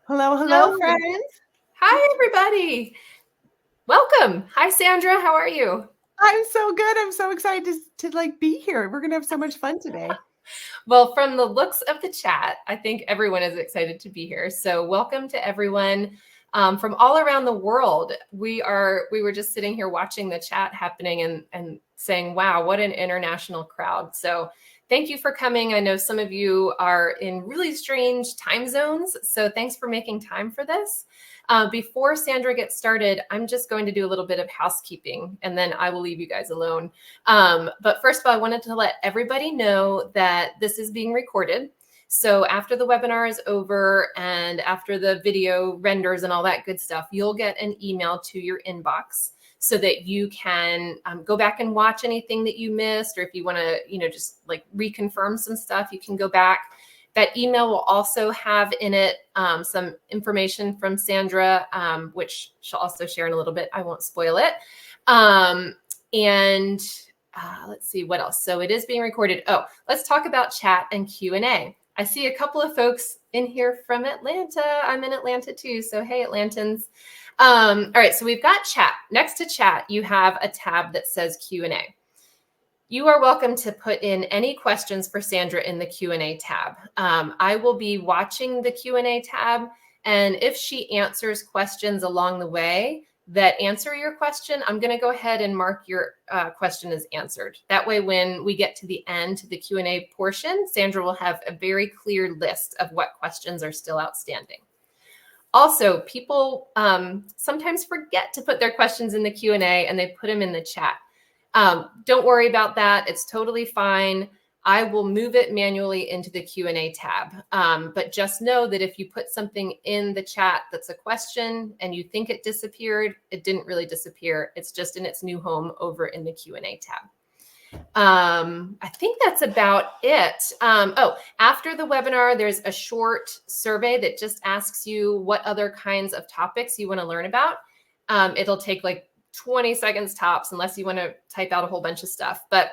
Hello, hello, Hello. friends. Hi, everybody. Welcome. Hi, Sandra. How are you? I'm so good. I'm so excited to like be here. We're gonna have so much fun today. Well, from the looks of the chat, I think everyone is excited to be here. So, welcome to everyone from all around the world. We were just sitting here watching the chat happening and saying, "Wow, what an international crowd!" So, thank you for coming. I know some of you are in really strange time zones, so thanks for making time for this. Before Sandra gets started, I'm just going to do a little bit of housekeeping, and then I will leave you guys alone. But first of all, I wanted to let everybody know that this is being recorded. So after the webinar is over and after the video renders and all that good stuff, you'll get an email to your inbox so that you can go back and watch anything that you missed, or if you want to, just like reconfirm some stuff, you can go back. That email will also have in it some information from Sandra, which she'll also share in a little bit. I won't spoil it. And let's see what else. So it is being recorded. Oh, let's talk about chat and Q&A. I see a couple of folks in here from Atlanta. I'm in Atlanta too. So hey, Atlantans. All right, so we've got chat. Next to chat, you have a tab that says Q&A. You are welcome to put in any questions for Sandra in the Q&A tab. I will be watching the Q&A tab, and if she answers questions along the way that answer your question, I'm going to go ahead and mark your question as answered. That way, when we get to the end, to the Q&A portion, Sandra will have a very clear list of what questions are still outstanding. Also, people sometimes forget to put their questions in the Q&A and they put them in the chat. Don't worry about that. It's totally fine. I will move it manually into the Q&A tab. But just know that if you put something in the chat that's a question and you think it disappeared, it didn't really disappear. It's just in its new home over in the Q&A tab. I think that's about it. After the webinar, there's a short survey that just asks you what other kinds of topics you want to learn about. It'll take like 20 seconds tops, unless you want to type out a whole bunch of stuff. But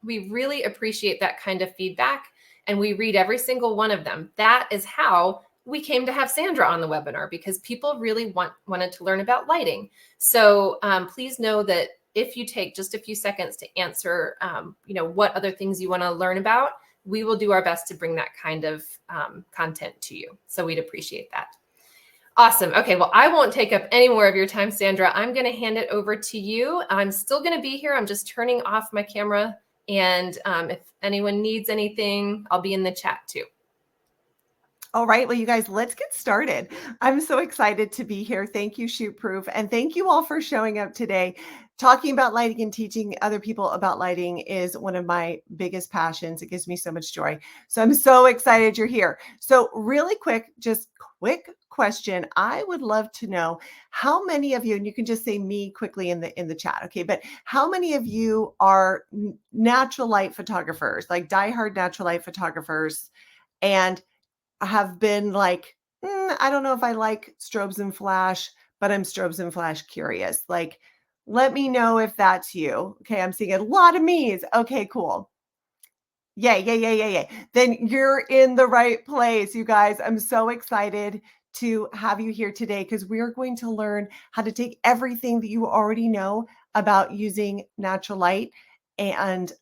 we really appreciate that kind of feedback, and we read every single one of them. That is how we came to have Sandra on the webinar, because people really wanted to learn about lighting. So please know that if you take just a few seconds to answer, what other things you want to learn about, we will do our best to bring that kind of content to you. So we'd appreciate that. Awesome. Okay, well, I won't take up any more of your time, Sandra. I'm going to hand it over to you. I'm still going to be here. I'm just turning off my camera. And if anyone needs anything, I'll be in the chat too. All right. Well, you guys, let's get started. I'm so excited to be here. Thank you, ShootProof. And thank you all for showing up today. Talking about lighting and teaching other people about lighting is one of my biggest passions. It gives me so much joy. So I'm so excited you're here. So really quick question. I would love to know how many of you, and you can just say me quickly in the chat, okay? But how many of you are natural light photographers, like diehard natural light photographers, and have been like, I don't know if I like strobes and flash, but I'm strobes and flash curious. Like, let me know if that's you. Okay, I'm seeing a lot of me's. Okay, cool. Yay. Then you're in the right place, you guys. I'm so excited to have you here today, because we're going to learn how to take everything that you already know about using natural light and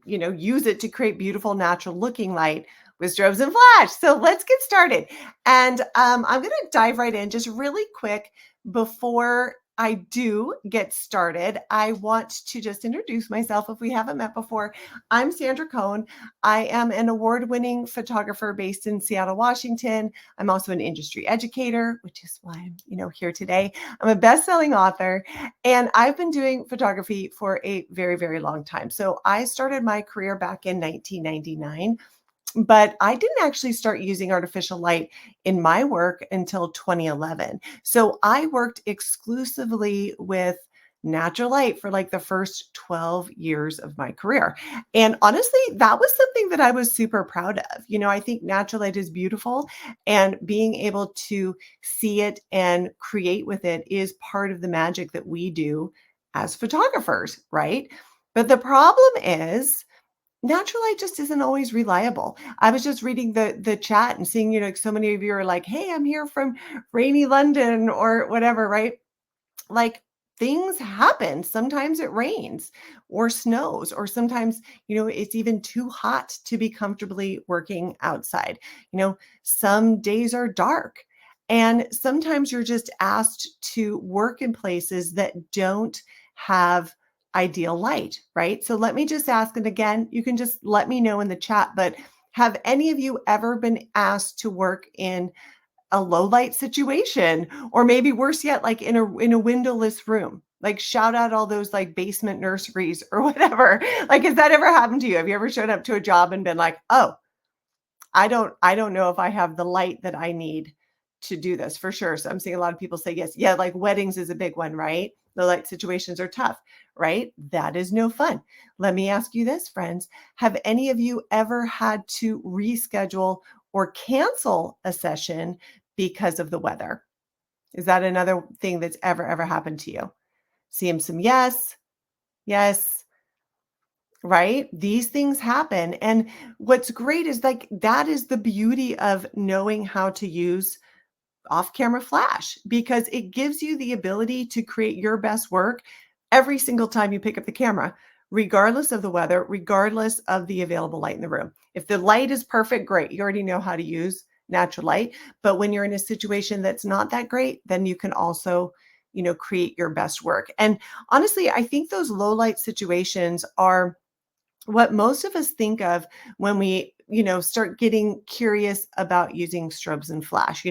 use it to create beautiful natural looking light with strobes and flash. So let's get started. And I'm going to dive right in just really quick. Before I do get started, I want to just introduce myself if we haven't met before. I'm Sandra Conn. I am an award-winning photographer based in Seattle, Washington. I'm also an industry educator, which is why I'm here today. I'm a best-selling author, and I've been doing photography for a very, very long time. So I started my career back in 1999. But I didn't actually start using artificial light in my work until 2011. So I worked exclusively with natural light for like the first 12 years of my career. And honestly, that was something that I was super proud of. I think natural light is beautiful, and being able to see it and create with it is part of the magic that we do as photographers, right? But the problem is, natural light just isn't always reliable. I was just reading the chat and seeing, so many of you are like, "Hey, I'm here from rainy London," or whatever, right? Like, things happen. Sometimes it rains or snows, or sometimes, it's even too hot to be comfortably working outside. Some days are dark. And sometimes you're just asked to work in places that don't have ideal light, right? So let me just ask, and again, you can just let me know in the chat, but have any of you ever been asked to work in a low light situation, or maybe worse yet, like in a windowless room? Like, shout out all those like basement nurseries or whatever. Like, has that ever happened to you? Have you ever shown up to a job and been like, "Oh, I don't know if I have the light that I need to do this," for sure. So I'm seeing a lot of people say yes. Yeah, like weddings is a big one, right? The light situations are tough, right? That is no fun. Let me ask you this, friends. Have any of you ever had to reschedule or cancel a session because of the weather? Is that another thing that's ever happened to you? See some yes, yes, right? These things happen. And what's great is like that is the beauty of knowing how to use off camera flash, because it gives you the ability to create your best work every single time you pick up the camera, regardless of the weather, regardless of the available light in the room. If the light is perfect, great. You already know how to use natural light. But when you're in a situation that's not that great, then you can also, create your best work. And honestly, I think those low light situations are what most of us think of when we start getting curious about using strobes and flash.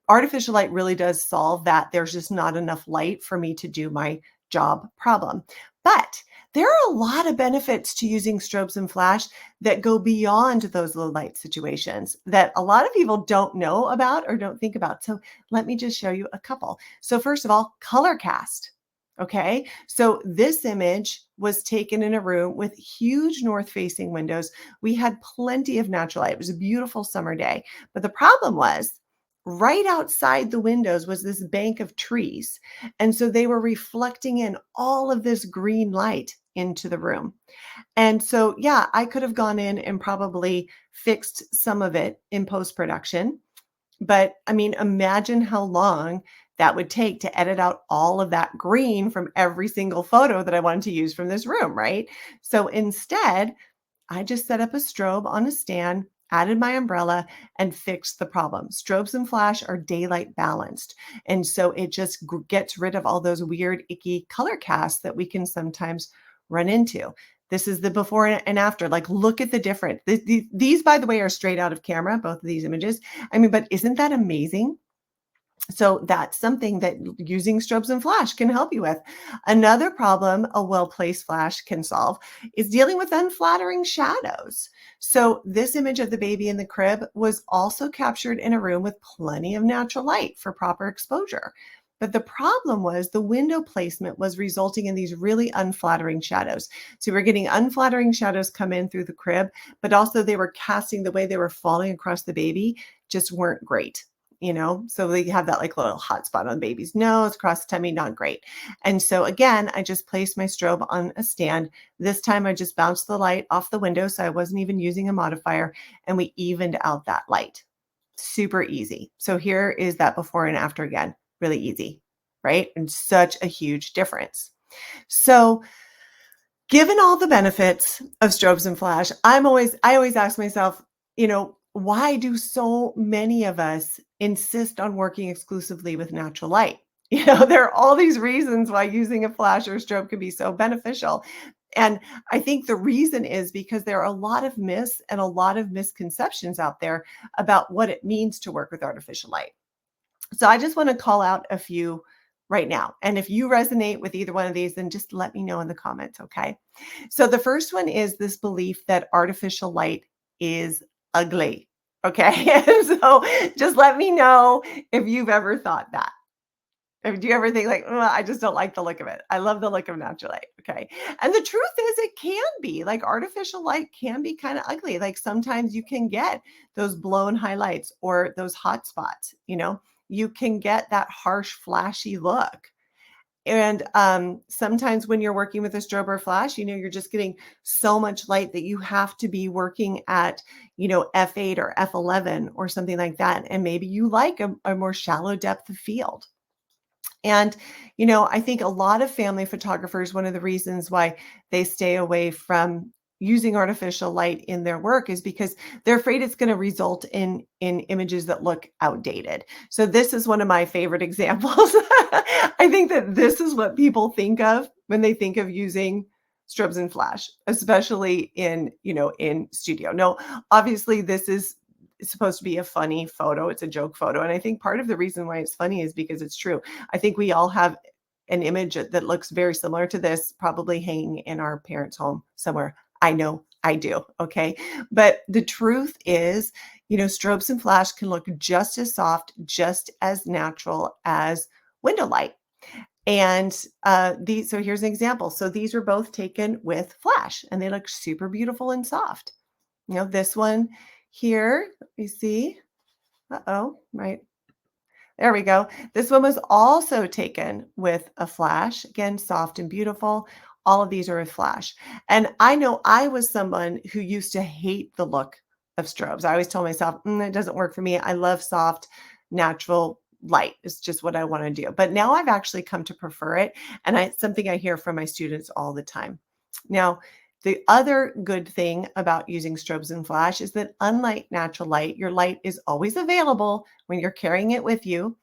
Artificial light really does solve that there's just not enough light for me to do my job problem. But there are a lot of benefits to using strobes and flash that go beyond those low light situations that a lot of people don't know about or don't think about. So let me just show you a couple. So first of all, color cast. Okay, so this image was taken in a room with huge north facing windows. We had plenty of natural light. It was a beautiful summer day. But the problem was, right outside the windows was this bank of trees. And so they were reflecting in all of this green light into the room. And so, yeah, I could have gone in and probably fixed some of it in post production. But I mean, imagine how long that would take to edit out all of that green from every single photo that I wanted to use from this room, right? So instead, I just set up a strobe on a stand, added my umbrella, and fixed the problem. Strobes and flash are daylight balanced. And so it just gets rid of all those weird, icky color casts that we can sometimes run into. This is the before and after. Like, look at the difference. These, by the way, are straight out of camera, both of these images. I mean, but isn't that amazing? So that's something that using strobes and flash can help you with. Another problem a well-placed flash can solve is dealing with unflattering shadows. So this image of the baby in the crib was also captured in a room with plenty of natural light for proper exposure. But the problem was the window placement was resulting in these really unflattering shadows. So we're getting unflattering shadows come in through the crib, but also they were casting, the way they were falling across the baby just weren't great. So they have that like little hot spot on baby's nose, across the tummy, not great. And so again, I just placed my strobe on a stand. This time I just bounced the light off the window, so I wasn't even using a modifier, and we evened out that light. Super easy. So here is that before and after again, really easy, right? And such a huge difference. So given all the benefits of strobes and flash, I always ask myself, why do so many of us insist on working exclusively with natural light? There are all these reasons why using a flash or strobe can be so beneficial. And I think the reason is because there are a lot of myths and a lot of misconceptions out there about what it means to work with artificial light. So I just want to call out a few right now. And if you resonate with either one of these, then just let me know in the comments, okay? So the first one is this belief that artificial light is ugly, okay? So just let me know if you've ever thought that. Do you ever think like, "Oh, I just don't like the look of it. I love the look of natural light." Okay. And the truth is it can be like artificial light can be kind of ugly. Like sometimes you can get those blown highlights or those hot spots, you can get that harsh, flashy look. And sometimes when you're working with a strobe or flash, you're just getting so much light that you have to be working at, f8 or f11 or something like that. And maybe you like a more shallow depth of field. And, I think a lot of family photographers, one of the reasons why they stay away from using artificial light in their work is because they're afraid it's going to result in images that look outdated. So this is one of my favorite examples. I think that this is what people think of when they think of using strobes and flash, especially in studio. No, obviously this is it's supposed to be a funny photo. It's a joke photo. And I think part of the reason why it's funny is because it's true. I think we all have an image that looks very similar to this, probably hanging in our parents' home somewhere. I know I do. Okay. But the truth is, strobes and flash can look just as soft, just as natural as window light. And so here's an example. So these were both taken with flash and they look super beautiful and soft. This one here, let me see. Uh-oh, right. There we go. This one was also taken with a flash. Again, soft and beautiful. All of these are with flash. And I know I was someone who used to hate the look of strobes. I always told myself, it doesn't work for me. I love soft, natural light. It's just what I want to do. But now I've actually come to prefer it. And it's something I hear from my students all the time. Now, the other good thing about using strobes and flash is that unlike natural light, your light is always available when you're carrying it with you.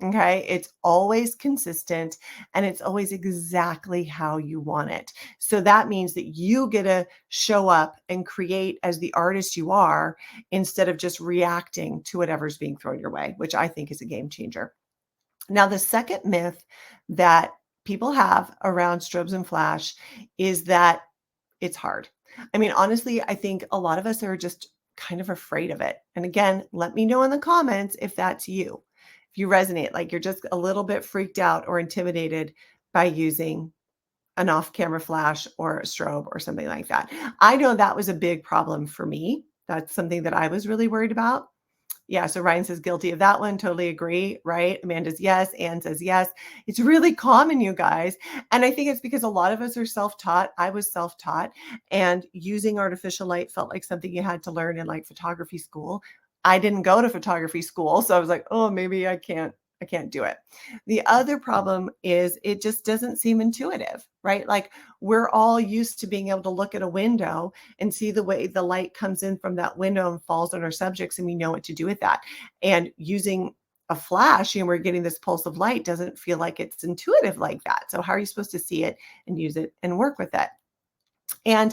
Okay. It's always consistent and it's always exactly how you want it. So that means that you get to show up and create as the artist you are instead of just reacting to whatever's being thrown your way, which I think is a game changer. Now, the second myth that people have around strobes and flash is that it's hard. I mean, honestly, I think a lot of us are just kind of afraid of it. And again, let me know in the comments if that's you. If you resonate, like you're just a little bit freaked out or intimidated by using an off-camera flash or a strobe or something like that. I know that was a big problem for me. That's something that I was really worried about. Yeah, so Ryan says guilty of that one. Totally agree, right? Amanda's yes. Anne says yes. It's really common, you guys. And I think it's because a lot of us are self-taught. I was self-taught, and using artificial light felt like something you had to learn in like photography school. I didn't go to photography school, so I was like, oh, maybe I can't do it. The other problem is it just doesn't seem intuitive, right? Like we're all used to being able to look at a window and see the way the light comes in from that window and falls on our subjects, and we know what to do with that. And using a flash, we're getting this pulse of light doesn't feel like it's intuitive like that. So how are you supposed to see it and use it and work with it? And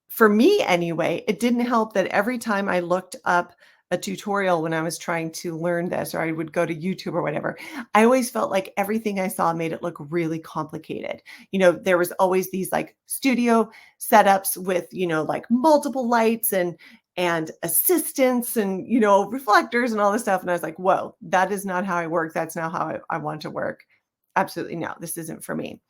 for me anyway, it didn't help that every time I looked up a tutorial when I was trying to learn this, or I would go to YouTube or whatever, I always felt like everything I saw made it look really complicated. There was always these like studio setups with, like multiple lights and assistants and, reflectors and all this stuff. And I was like, whoa, that is not how I work. That's not how I want to work. Absolutely no, this isn't for me.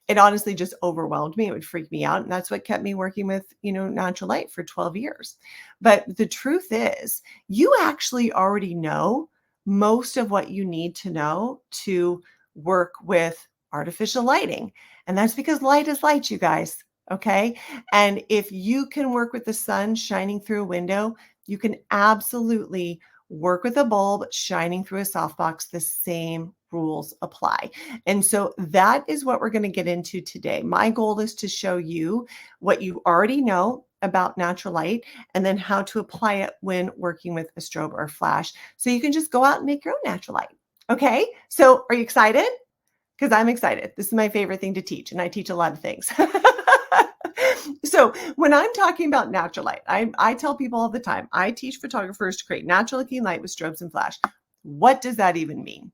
It honestly just overwhelmed me. It would freak me out. And that's what kept me working with, natural light for 12 years. But the truth is, you actually already know most of what you need to know to work with artificial lighting. And that's because light is light, you guys. Okay. And if you can work with the sun shining through a window, you can absolutely work with a bulb shining through a softbox. The same rules apply. And so that is what we're going to get into today. My goal is to show you what you already know about natural light and then how to apply it when working with a strobe or flash. So you can just go out and make your own natural light. Okay. So are you excited? Because I'm excited. This is my favorite thing to teach, and I teach a lot of things. So when I'm talking about natural light, I tell people all the time, I teach photographers to create natural looking light with strobes and flash. What does that even mean?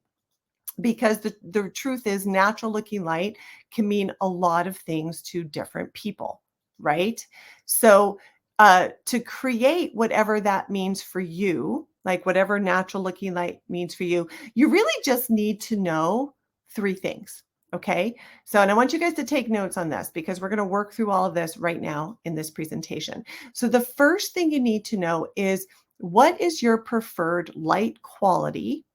Because the truth is natural looking light can mean a lot of things to different people, right? So to create whatever that means for you, like whatever natural looking light means for you, you really just need to know three things. Okay. So, and I want you guys to take notes on this because we're going to work through all of this right now in this presentation. So the first thing you need to know is what is your preferred light quality?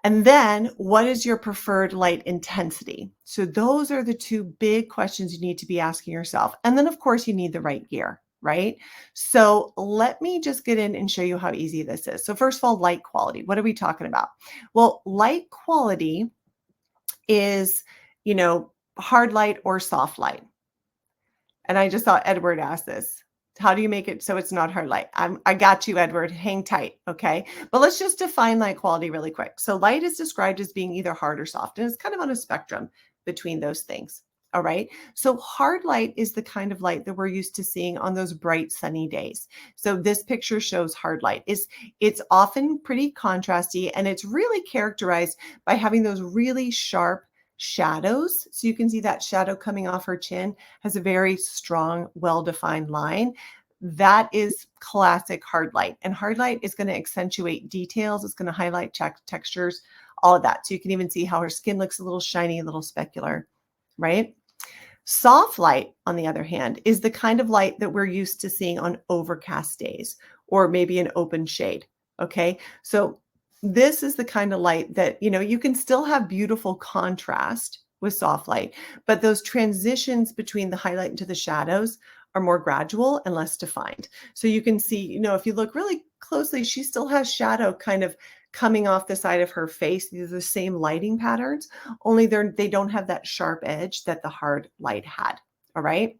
And then what is your preferred light intensity? So those are the two big questions you need to be asking yourself. And then of course you need the right gear, right? So let me just get in and show you how easy this is. So first of all, light quality. What are we talking about? Well, light quality is, hard light or soft light. And I just saw Edward ask this. How do you make it so it's not hard light? I got you, Edward. Hang tight. Okay. But let's just define light quality really quick. So light is described as being either hard or soft, and it's kind of on a spectrum between those things. All right. So hard light is the kind of light that we're used to seeing on those bright sunny days. So this picture shows hard light. It's often pretty contrasty, and it's really characterized by having those really sharp shadows. So you can see that shadow coming off her chin has a very strong, well-defined line. That is classic hard light. And hard light is going to accentuate details. It's going to highlight textures, all of that. So you can even see how her skin looks a little shiny, a little specular, right? Soft light, on the other hand, is the kind of light that we're used to seeing on overcast days or maybe an open shade. Okay. So this is the kind of light that, you can still have beautiful contrast with soft light, but those transitions between the highlight into the shadows are more gradual and less defined. So you can see, if you look really closely, she still has shadow kind of coming off the side of her face. These are the same lighting patterns, only they don't have that sharp edge that the hard light had. All right.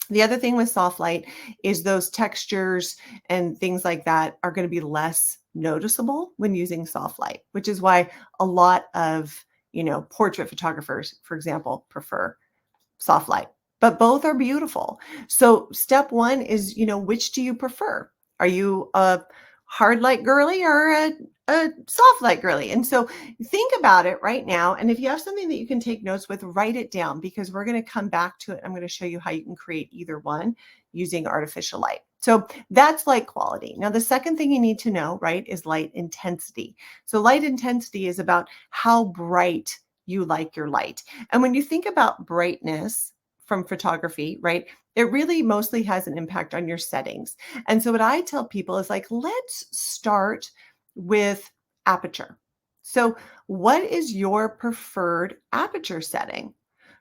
The other thing with soft light is those textures and things like that are going to be less noticeable when using soft light, which is why a lot of, portrait photographers, for example, prefer soft light, but both are beautiful. So step one is, which do you prefer? Are you a hard light girly or a soft light girly? And so think about it right now. And if you have something that you can take notes with, write it down, because we're going to come back to it. I'm going to show you how you can create either one using artificial light. So that's light quality. Now, the second thing you need to know, right, is light intensity. So light intensity is about how bright you like your light. And when you think about brightness from photography, right, it really mostly has an impact on your settings. And so what I tell people is like, let's start with aperture. So what is your preferred aperture setting?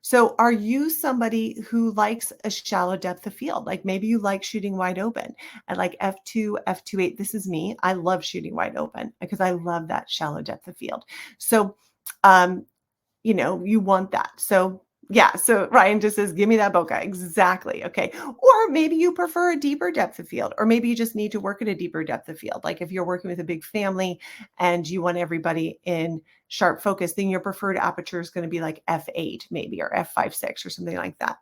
So are you somebody who likes a shallow depth of field? Like maybe you like shooting wide open at like f2, f2.8. This is me. I love shooting wide open because I love that shallow depth of field. So, you want that. So yeah, so Ryan just says, give me that bokeh. Exactly. Okay. Or maybe you prefer a deeper depth of field, or maybe you just need to work at a deeper depth of field. Like if you're working with a big family and you want everybody in sharp focus, then your preferred aperture is going to be like f8 maybe, or f5.6 or something like that.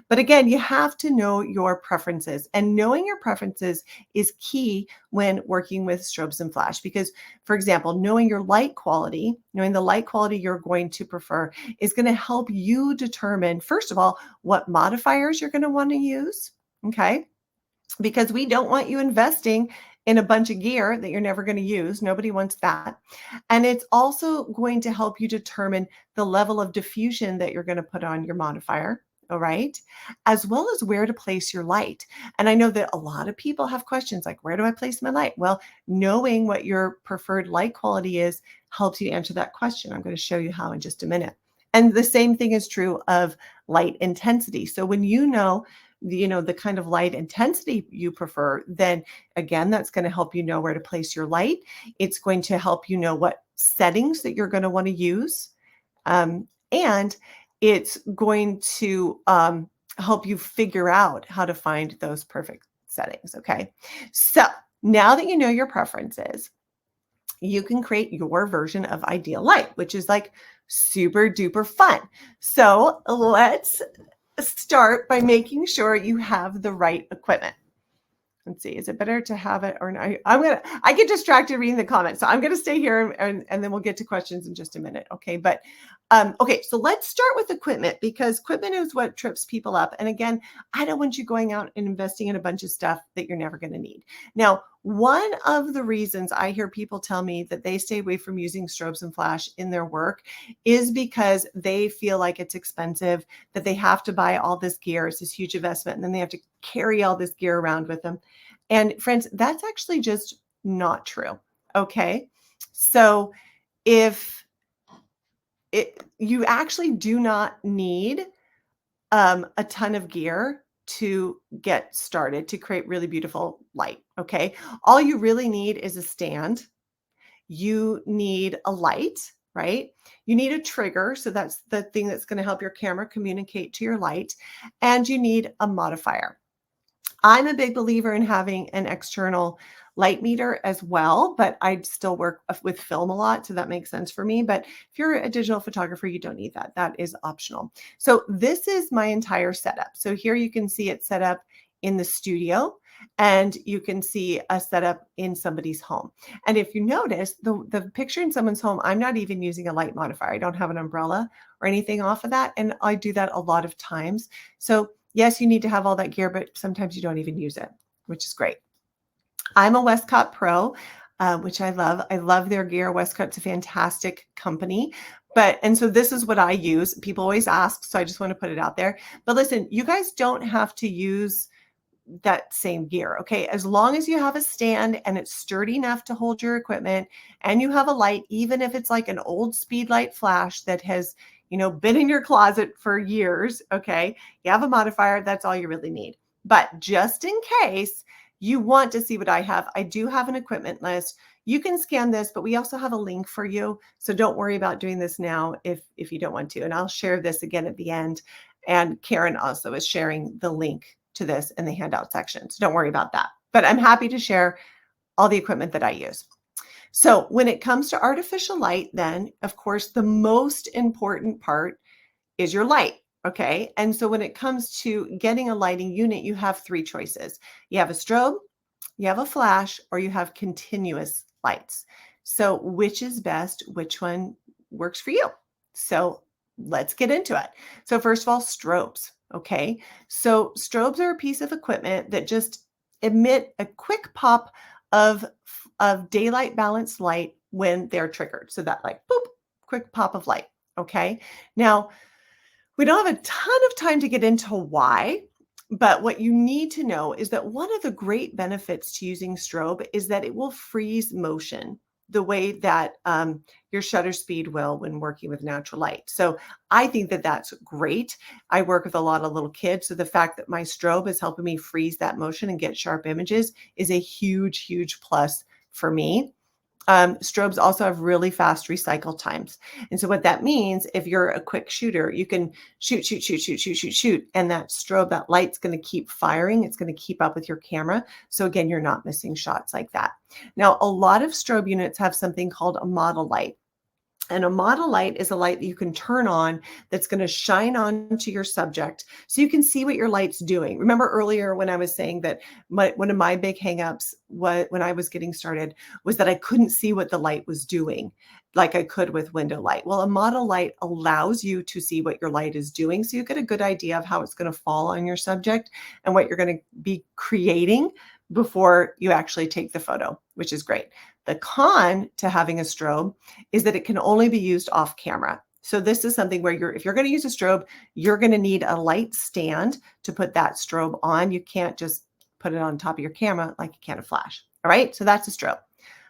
But again, you have to know your preferences, and knowing your preferences is key when working with strobes and flash, because for example, knowing the light quality you're going to prefer is going to help you determine, first of all, what modifiers you're going to want to use. Okay. Because we don't want you investing in a bunch of gear that you're never going to use. Nobody wants that. And it's also going to help you determine the level of diffusion that you're going to put on your modifier. All right. As well as where to place your light. And I know that a lot of people have questions like, where do I place my light? Well, knowing what your preferred light quality is helps you answer that question. I'm going to show you how in just a minute. And the same thing is true of light intensity. So when you know the kind of light intensity you prefer, then again, that's going to help you know where to place your light. It's going to help you know what settings that you're going to want to use. And it's going to help you figure out how to find those perfect settings. Okay. So now that you know your preferences, you can create your version of ideal light, which is like super duper fun. So let's start by making sure you have the right equipment. Let's see, is it better to have it or not? I get distracted reading the comments. So I'm going to stay here and then we'll get to questions in just a minute. Okay. But okay, so let's start with equipment, because equipment is what trips people up. And again, I don't want you going out and investing in a bunch of stuff that you're never going to need. Now, one of the reasons I hear people tell me that they stay away from using strobes and flash in their work is because they feel like it's expensive, that they have to buy all this gear. It's this huge investment, and then they have to carry all this gear around with them. And friends, that's actually just not true. Okay. So if you actually do not need a ton of gear to get started to create really beautiful light. Okay. All you really need is a stand. You need a light, right? You need a trigger. So that's the thing that's going to help your camera communicate to your light. And you need a modifier. I'm a big believer in having an external light meter as well, but I still work with film a lot, so that makes sense for me. But if you're a digital photographer, you don't need that. That is optional. So this is my entire setup. So here you can see it set up in the studio, and you can see a setup in somebody's home. And if you notice, the picture in someone's home, I'm not even using a light modifier. I don't have an umbrella or anything off of that, and I do that a lot of times. So yes, you need to have all that gear, but sometimes you don't even use it, which is great. I'm a Westcott Pro, which I love. I love their gear. Westcott's a fantastic company. And so this is what I use. People always ask, so I just want to put it out there. But listen, you guys don't have to use that same gear. Okay. As long as you have a stand and it's sturdy enough to hold your equipment and you have a light, even if it's like an old speed light flash that has, been in your closet for years. Okay. You have a modifier. That's all you really need. But just in case you want to see what I have, I do have an equipment list. You can scan this, but we also have a link for you. So don't worry about doing this now if you don't want to. And I'll share this again at the end. And Karen also is sharing the link to this in the handout section. So don't worry about that. But I'm happy to share all the equipment that I use. So when it comes to artificial light, then of course, the most important part is your light. Okay. And so when it comes to getting a lighting unit, you have three choices. You have a strobe, you have a flash, or you have continuous lights. So which is best? Which one works for you? So let's get into it. So first of all, strobes. Okay. So strobes are a piece of equipment that just emit a quick pop of daylight balanced light when they're triggered. So that like, boop, quick pop of light. Okay. Now, we don't have a ton of time to get into why, but what you need to know is that one of the great benefits to using strobe is that it will freeze motion the way that your shutter speed will when working with natural light. So I think that that's great. I work with a lot of little kids. So the fact that my strobe is helping me freeze that motion and get sharp images is a huge, huge plus for me. Strobes also have really fast recycle times. And so what that means, if you're a quick shooter, you can shoot. And that strobe, that light's going to keep firing. It's going to keep up with your camera. So again, you're not missing shots like that. Now, a lot of strobe units have something called a model light. And a model light is a light that you can turn on that's going to shine onto your subject so you can see what your light's doing. Remember earlier when I was saying that one of my big hangups when I was getting started was that I couldn't see what the light was doing like I could with window light. Well, a model light allows you to see what your light is doing. So you get a good idea of how it's going to fall on your subject and what you're going to be creating before you actually take the photo, which is great. The con to having a strobe is that it can only be used off camera. So this is something where if you're going to use a strobe, you're going to need a light stand to put that strobe on. You can't just put it on top of your camera like you can a flash. All right. So that's a strobe.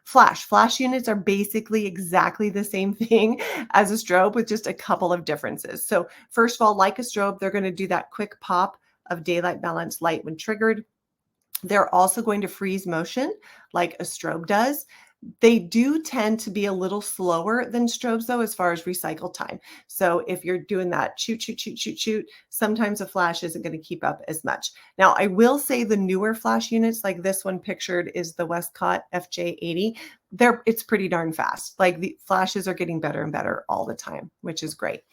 Flash units are basically exactly the same thing as a strobe with just a couple of differences. So first of all, like a strobe, they're going to do that quick pop of daylight balanced light when triggered. They're also going to freeze motion like a strobe does. They do tend to be a little slower than strobes, though, as far as recycle time. So if you're doing that shoot, sometimes a flash isn't going to keep up as much. Now, I will say the newer flash units, like this one pictured is the Westcott FJ80. It's pretty darn fast. Like the flashes are getting better and better all the time, which is great.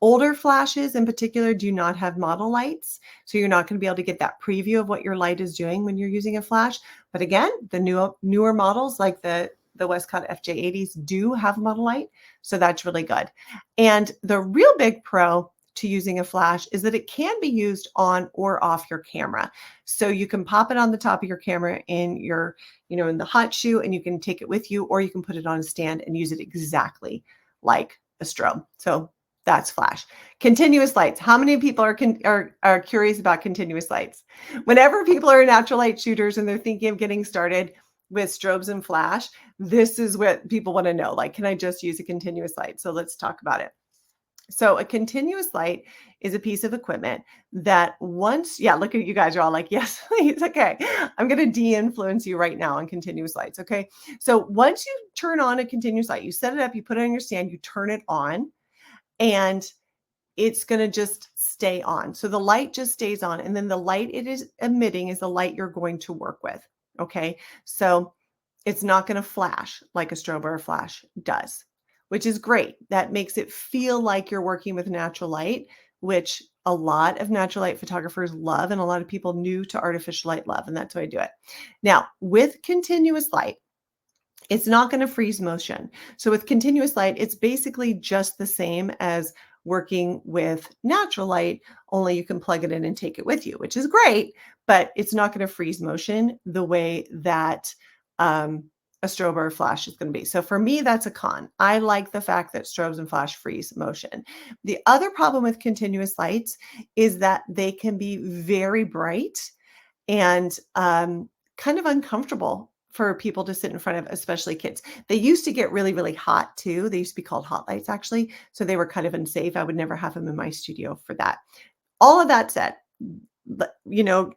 Older flashes in particular do not have model lights. So you're not going to be able to get that preview of what your light is doing when you're using a flash. But again, the newer models like the Westcott FJ80s do have model light. So that's really good. And the real big pro to using a flash is that it can be used on or off your camera. So you can pop it on the top of your camera in your, in the hot shoe, and you can take it with you, or you can put it on a stand and use it exactly like a strobe. So that's flash. Continuous lights. How many people are curious about continuous lights? Whenever people are natural light shooters and they're thinking of getting started with strobes and flash, this is what people want to know. Like, can I just use a continuous light? So let's talk about it. So a continuous light is a piece of equipment that once, yeah, look at you guys are all like, yes, please. Okay. I'm going to de-influence you right now on continuous lights. Okay. So once you turn on a continuous light, you set it up, you put it on your stand, you turn it on, and it's going to just stay on. So the light just stays on. And then the light it is emitting is the light you're going to work with. Okay. So it's not going to flash like a strobe or a flash does, which is great. That makes it feel like you're working with natural light, which a lot of natural light photographers love, and a lot of people new to artificial light love, and that's why I do it. Now, with continuous light, it's not going to freeze motion. So with continuous light, it's basically just the same as working with natural light, only you can plug it in and take it with you, which is great, but it's not going to freeze motion the way that a strobe or a flash is going to be. So for me, that's a con. I like the fact that strobes and flash freeze motion. The other problem with continuous lights is that they can be very bright and kind of uncomfortable for people to sit in front of, especially kids. They used to get really, really hot too. They used to be called hot lights actually. So they were kind of unsafe. I would never have them in my studio for that. All of that said,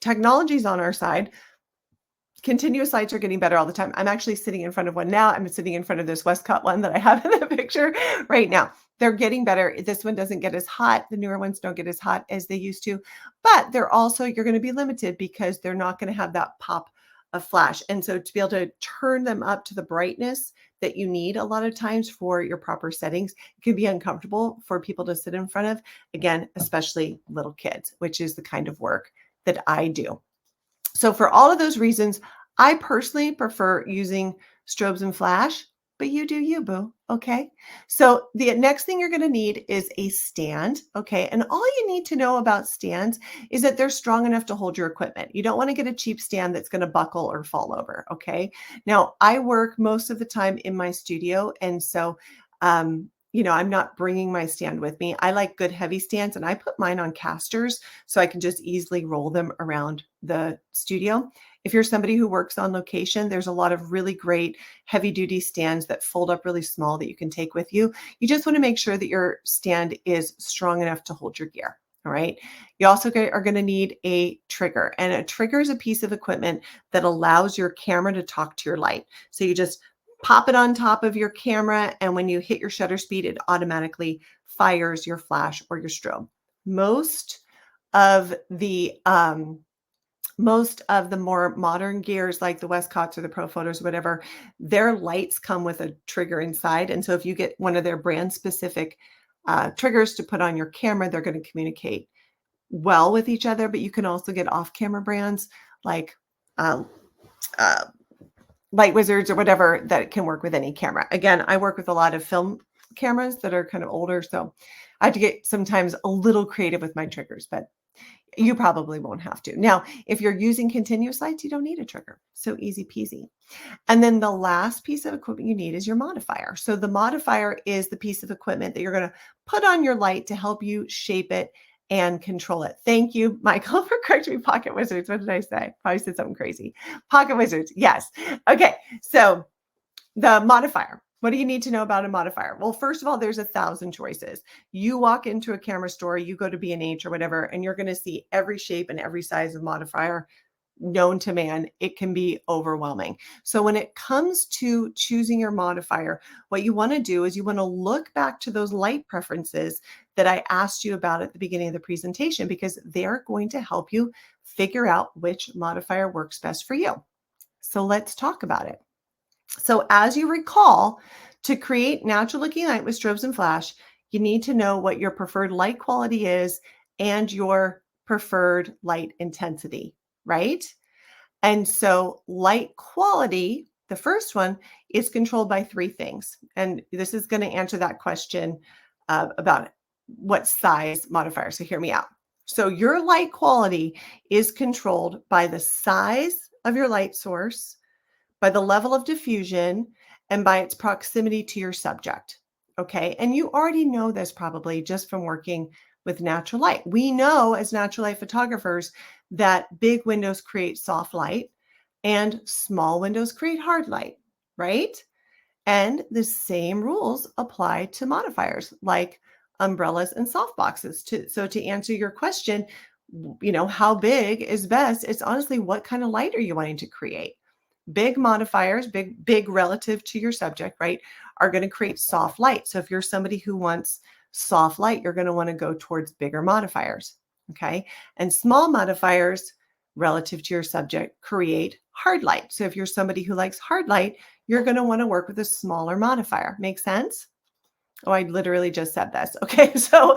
technology's on our side. Continuous lights are getting better all the time. I'm actually sitting in front of one now. I'm sitting in front of this Westcott one that I have in the picture right now. They're getting better. This one doesn't get as hot. The newer ones don't get as hot as they used to, but you're going to be limited because they're not going to have that pop of flash. And so to be able to turn them up to the brightness that you need a lot of times for your proper settings, it can be uncomfortable for people to sit in front of, again, especially little kids, which is the kind of work that I do. So for all of those reasons, I personally prefer using strobes and flash, but you do you, boo. Okay. So the next thing you're going to need is a stand. Okay. And all you need to know about stands is that they're strong enough to hold your equipment. You don't want to get a cheap stand that's going to buckle or fall over. Okay. Now I work most of the time in my studio. And so, I'm not bringing my stand with me. I like good heavy stands, and I put mine on casters so I can just easily roll them around the studio. If you're somebody who works on location, there's a lot of really great heavy duty stands that fold up really small that you can take with you. You just want to make sure that your stand is strong enough to hold your gear. All right. You also are going to need a trigger, and a trigger is a piece of equipment that allows your camera to talk to your light. So you just pop it on top of your camera, and when you hit your shutter speed, it automatically fires your flash or your strobe. Most of the more modern gears like the Westcotts or the Pro Photos or whatever, their lights come with a trigger inside. And so if you get one of their brand specific triggers to put on your camera, they're going to communicate well with each other. But you can also get off camera brands like Light Wizards or whatever that can work with any camera. Again, I work with a lot of film cameras that are kind of older, so I have to get sometimes a little creative with my triggers, but you probably won't have to. Now, if you're using continuous lights, you don't need a trigger. So easy peasy. And then the last piece of equipment you need is your modifier. So the modifier is the piece of equipment that you're going to put on your light to help you shape it and control it. Thank you, Michael, for correcting me. Pocket Wizards. What did I say? Probably said something crazy. Pocket Wizards. Yes. Okay. So the modifier. What do you need to know about a modifier? Well, first of all, there's 1,000 choices. You walk into a camera store, you go to B&H or whatever, and you're going to see every shape and every size of modifier known to man. It can be overwhelming. So when it comes to choosing your modifier, what you want to do is you want to look back to those light preferences that I asked you about at the beginning of the presentation, because they're going to help you figure out which modifier works best for you. So let's talk about it. So as you recall, to create natural looking light with strobes and flash, you need to know what your preferred light quality is and your preferred light intensity, right? And so light quality, the first one, is controlled by 3 things. And this is going to answer that question about what size modifier. So hear me out. So your light quality is controlled by the size of your light source, by the level of diffusion, and by its proximity to your subject. Okay. And you already know this probably just from working with natural light. We know as natural light photographers that big windows create soft light and small windows create hard light, right? And the same rules apply to modifiers like umbrellas and softboxes. So to answer your question, how big is best? It's honestly, what kind of light are you wanting to create? Big modifiers, big relative to your subject, right, are going to create soft light. So if you're somebody who wants soft light, you're going to want to go towards bigger modifiers. Okay. And small modifiers relative to your subject create hard light. So if you're somebody who likes hard light, you're going to want to work with a smaller modifier. Make sense? Oh, I literally just said this. Okay. So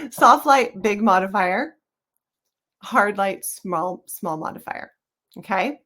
soft light, big modifier, hard light, small modifier. Okay.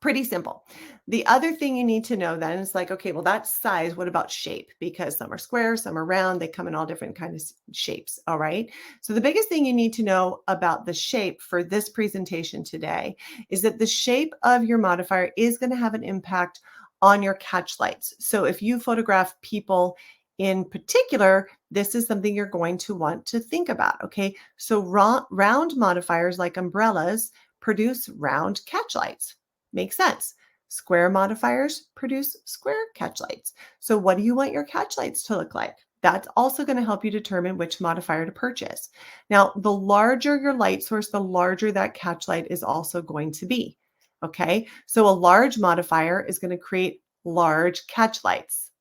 Pretty simple. The other thing you need to know then is like, okay, well, that's size. What about shape? Because some are square, some are round. They come in all different kinds of shapes. All right. So the biggest thing you need to know about the shape for this presentation today is that the shape of your modifier is going to have an impact on your catch lights. So if you photograph people in particular, this is something you're going to want to think about. Okay. So round modifiers like umbrellas produce round catch lights. Makes sense. Square modifiers produce square catch lights. So what do you want your catch lights to look like? That's also going to help you determine which modifier to purchase. Now, the larger your light source, the larger that catch light is also going to be. Okay, so a large modifier is going to create large catch lights,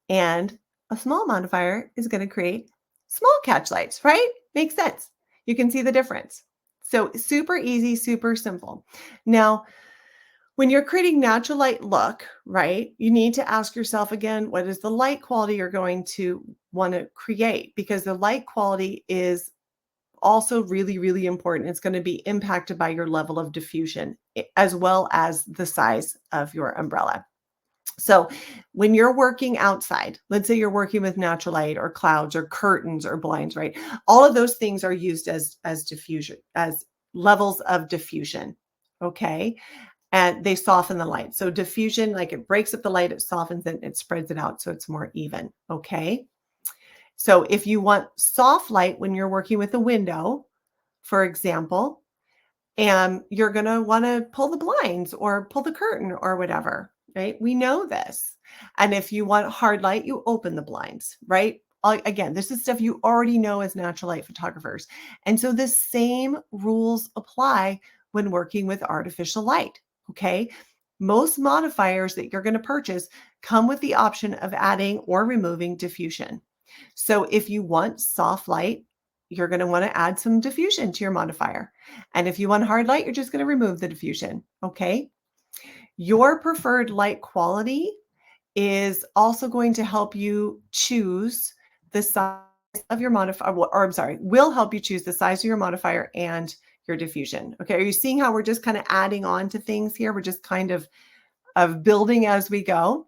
and a small modifier is going to create small catch lights, right? Makes sense. You can see the difference. So super easy, super simple. Now, when you're creating natural light look, right, you need to ask yourself again, what is the light quality you're going to want to create? Because the light quality is also really, really important. It's going to be impacted by your level of diffusion as well as the size of your umbrella. So when you're working outside, let's say you're working with natural light or clouds or curtains or blinds, right? All of those things are used as diffusion, as levels of diffusion. Okay. And they soften the light. So diffusion, like it breaks up the light, it softens it, it spreads it out so it's more even. Okay. So if you want soft light when you're working with a window, for example, and you're going to want to pull the blinds or pull the curtain or whatever, right? We know this. And if you want hard light, you open the blinds, right? Again, this is stuff you already know as natural light photographers. And so the same rules apply when working with artificial light. Okay. Most modifiers that you're going to purchase come with the option of adding or removing diffusion. So if you want soft light, you're going to want to add some diffusion to your modifier. And if you want hard light, you're just going to remove the diffusion. Okay. Your preferred light quality is also going to help you choose the size of your modifier, or I'm sorry, will help you choose the size of your modifier and your diffusion. Okay. Are you seeing how we're just kind of adding on to things here? We're just kind of building as we go.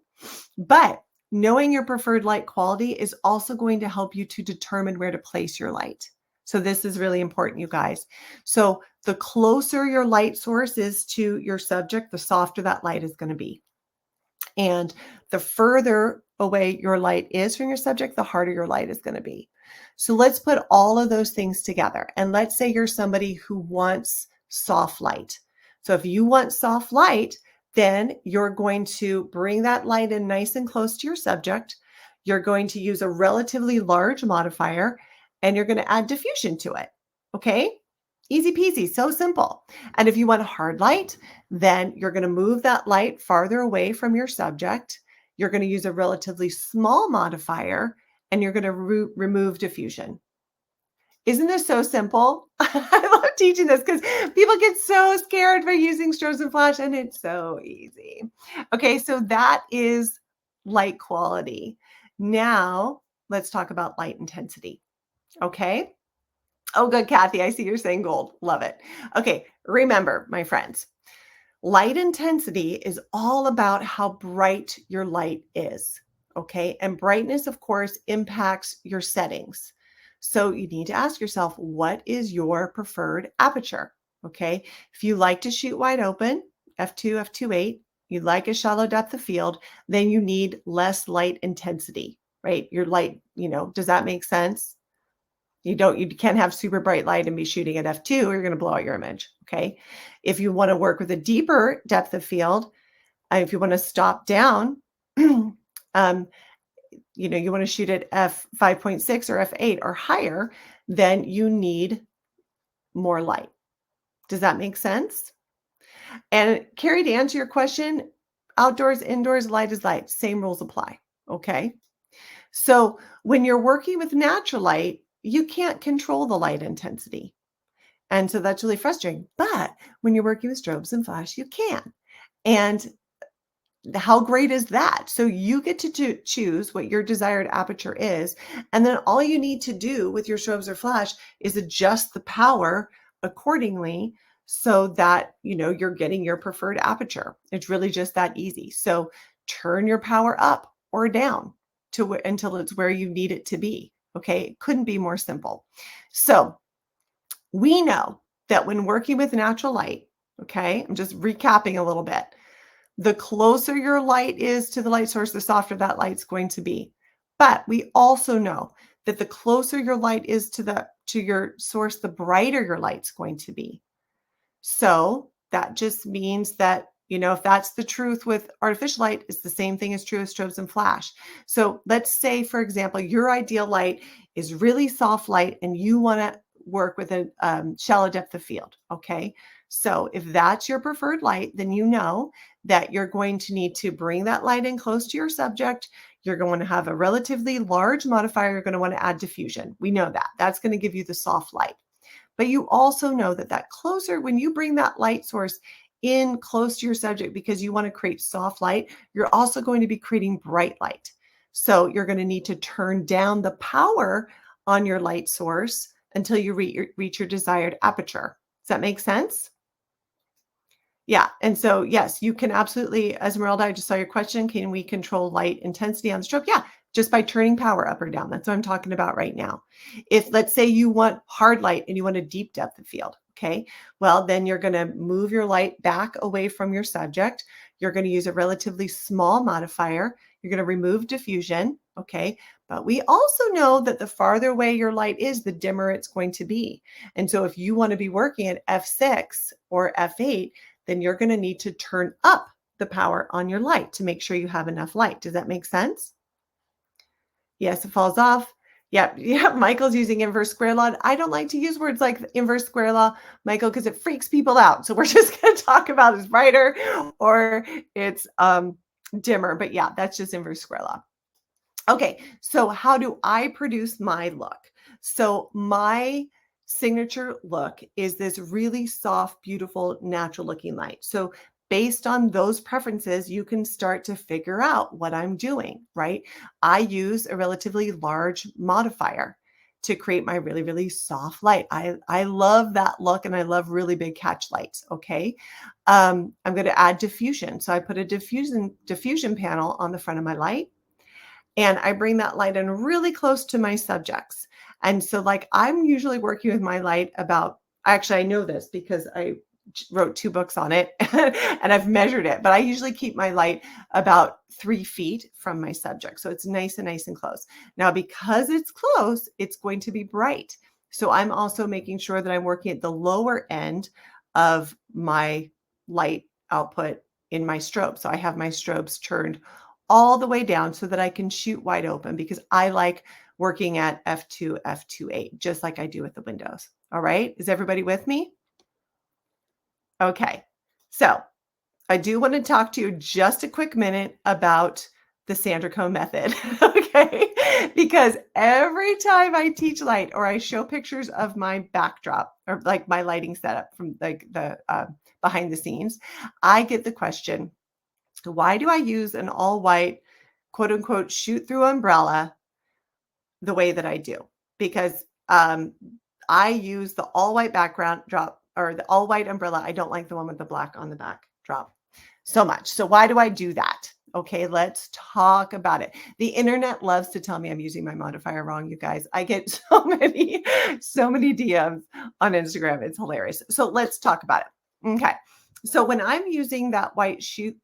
But knowing your preferred light quality is also going to help you to determine where to place your light. So this is really important, you guys. So the closer your light source is to your subject, the softer that light is going to be. And the further away your light is from your subject, the harder your light is going to be. So let's put all of those things together. And let's say you're somebody who wants soft light. So if you want soft light, then you're going to bring that light in nice and close to your subject. You're going to use a relatively large modifier and you're going to add diffusion to it. Okay. Easy peasy, so simple. And if you want hard light, then you're going to move that light farther away from your subject. You're going to use a relatively small modifier and you're going to remove diffusion. Isn't this so simple? I love teaching this because people get so scared by using strobes and flash, and it's so easy. Okay, so that is light quality. Now, let's talk about light intensity. Okay. Oh, good, Kathy. I see you're saying gold. Love it. Okay, remember, my friends, light intensity is all about how bright your light is. Okay, and brightness, of course, impacts your settings. So you need to ask yourself, what is your preferred aperture? Okay, if you like to shoot wide open, f2, f2.8, you like a shallow depth of field, then you need less light intensity, right? Your light, does that make sense? You can't have super bright light and be shooting at f2, or you're going to blow out your image. Okay. If you want to work with a deeper depth of field, if you want to stop down, you want to shoot at f5.6 or f8 or higher, then you need more light. Does that make sense? And Carrie, to answer your question, outdoors, indoors, light is light. Same rules apply. Okay. So when you're working with natural light, you can't control the light intensity. And so that's really frustrating. But when you're working with strobes and flash, you can. And how great is that? So you get to choose what your desired aperture is. And then all you need to do with your strobes or flash is adjust the power accordingly so that, you're getting your preferred aperture. It's really just that easy. So turn your power up or down until it's where you need it to be. Okay. It couldn't be more simple. So we know that when working with natural light, okay, I'm just recapping a little bit. The closer your light is to the light source, the softer that light's going to be. But we also know that the closer your light is to your source, the brighter your light's going to be. So that just means that, if that's the truth with artificial light, it's the same thing is true with strobes and flash. So let's say, for example, your ideal light is really soft light and you want to work with a shallow depth of field. Okay. So if that's your preferred light, then you know that you're going to need to bring that light in close to your subject. You're going to have a relatively large modifier. You're going to want to add diffusion. We know that. That's going to give you the soft light. But you also know that closer, when you bring that light source in close to your subject because you want to create soft light, you're also going to be creating bright light. So you're going to need to turn down the power on your light source until you reach your desired aperture. Does that make sense? Yeah. And so, yes, you can absolutely, Esmeralda, I just saw your question. Can we control light intensity on the strobe? Yeah, just by turning power up or down. That's what I'm talking about right now. If, let's say, you want hard light and you want a deep depth of field, okay, well, then you're going to move your light back away from your subject. You're going to use a relatively small modifier. You're going to remove diffusion, okay? But we also know that the farther away your light is, the dimmer it's going to be. And so if you want to be working at f6 or f8, then you're going to need to turn up the power on your light to make sure you have enough light. Does that make sense? Yes, it falls off. Yeah, Michael's using inverse square law. I don't like to use words like inverse square law, Michael, because it freaks people out. So we're just going to talk about it's brighter or it's dimmer. But yeah, that's just inverse square law. Okay, so how do I produce my look? So my signature look is this really soft, beautiful, natural looking light. So based on those preferences, you can start to figure out what I'm doing, right? I use a relatively large modifier to create my really, really soft light. I love that look and I love really big catch lights, okay? I'm going to add diffusion. So I put a diffusion panel on the front of my light. And I bring that light in really close to my subjects. And so like I'm usually working with my light actually I know this because I wrote 2 books on it and I've measured it, but I usually keep my light about 3 feet from my subject. So it's nice and close. Now, because it's close, it's going to be bright. So I'm also making sure that I'm working at the lower end of my light output in my strobe. So I have my strobes turned all the way down so that I can shoot wide open because I like working at f2, f2.8, just like I do with the windows. All right. Is everybody with me? Okay. So I do want to talk to you just a quick minute about the Sandra Conn method. Okay. Because every time I teach light or I show pictures of my backdrop or like my lighting setup from like the behind the scenes, I get the question, why do I use an all white, quote unquote, shoot through umbrella the way that I do? Because I use the all white background drop or the all white umbrella. I don't like the one with the black on the backdrop so much. So why do I do that? Okay, let's talk about it. The internet loves to tell me I'm using my modifier wrong, you guys. I get so many DMs on Instagram. It's hilarious. So let's talk about it. Okay. So when I'm using that white shoot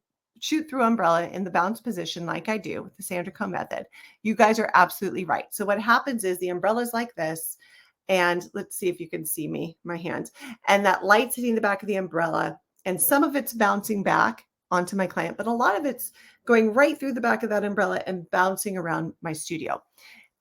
through umbrella in the bounce position like I do with the Sandra Conn method, you guys are absolutely right. So what happens is the umbrella is like this, and let's see if you can see my hand, and that light's hitting the back of the umbrella, and some of it's bouncing back onto my client, but a lot of it's going right through the back of that umbrella and bouncing around my studio.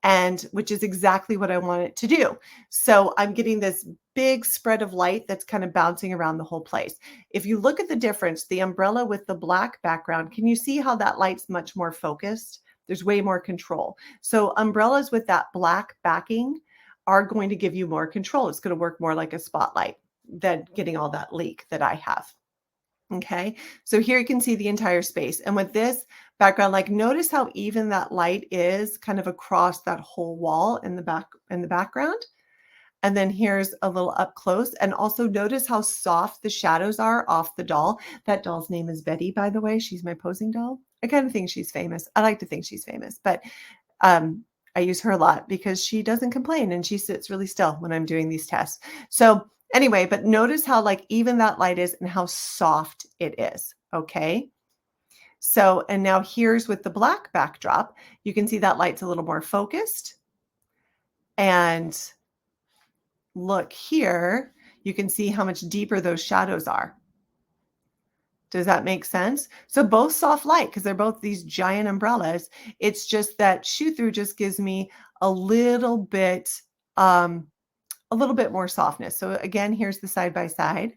And which is exactly what I want it to do. So I'm getting this big spread of light that's kind of bouncing around the whole place. If you look at the difference, the umbrella with the black background, can you see how that light's much more focused? There's way more control. So umbrellas with that black backing are going to give you more control. It's going to work more like a spotlight than getting all that leak that I have. Okay, so here you can see the entire space. And with this background, like notice how even that light is kind of across that whole wall in the background. And then here's a little up close. And also notice how soft the shadows are off the doll. That doll's name is Betty, by the way. She's my posing doll. I kind of think she's famous. I like to think she's famous, but I use her a lot because she doesn't complain and she sits really still when I'm doing these tests. So anyway, but notice how like even that light is and how soft it is. Okay. So, and now here's with the black backdrop, you can see that light's a little more focused. And look here, you can see how much deeper those shadows are. Does that make sense? So both soft light, because they're both these giant umbrellas. It's just that shoot through just gives me a little bit more softness. So again, here's the side by side.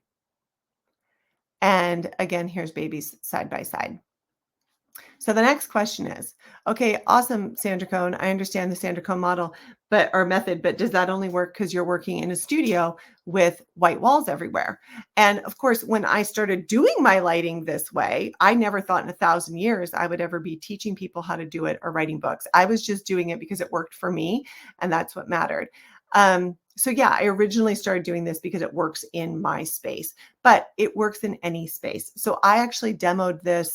And again, here's baby's side by side. So the next question is, okay, awesome, Sandra Conn. I understand the Sandra Conn model, or method, but does that only work because you're working in a studio with white walls everywhere? And of course, when I started doing my lighting this way, I never thought in 1,000 years I would ever be teaching people how to do it or writing books. I was just doing it because it worked for me, and that's what mattered. So yeah, I originally started doing this because it works in my space, but it works in any space. So I actually demoed the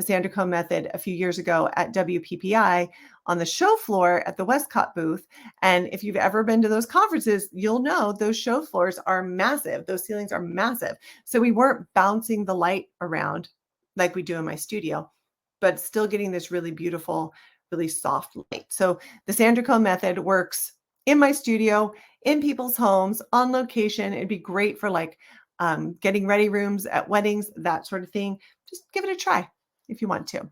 Sandra Conn method a few years ago at WPPI on the show floor at the Westcott booth. And if you've ever been to those conferences, you'll know those show floors are massive. Those ceilings are massive. So we weren't bouncing the light around like we do in my studio, but still getting this really beautiful, really soft light. So the Sandra Conn method works in my studio, in people's homes, on location. It'd be great for like getting ready rooms at weddings, that sort of thing. Just give it a try if you want to.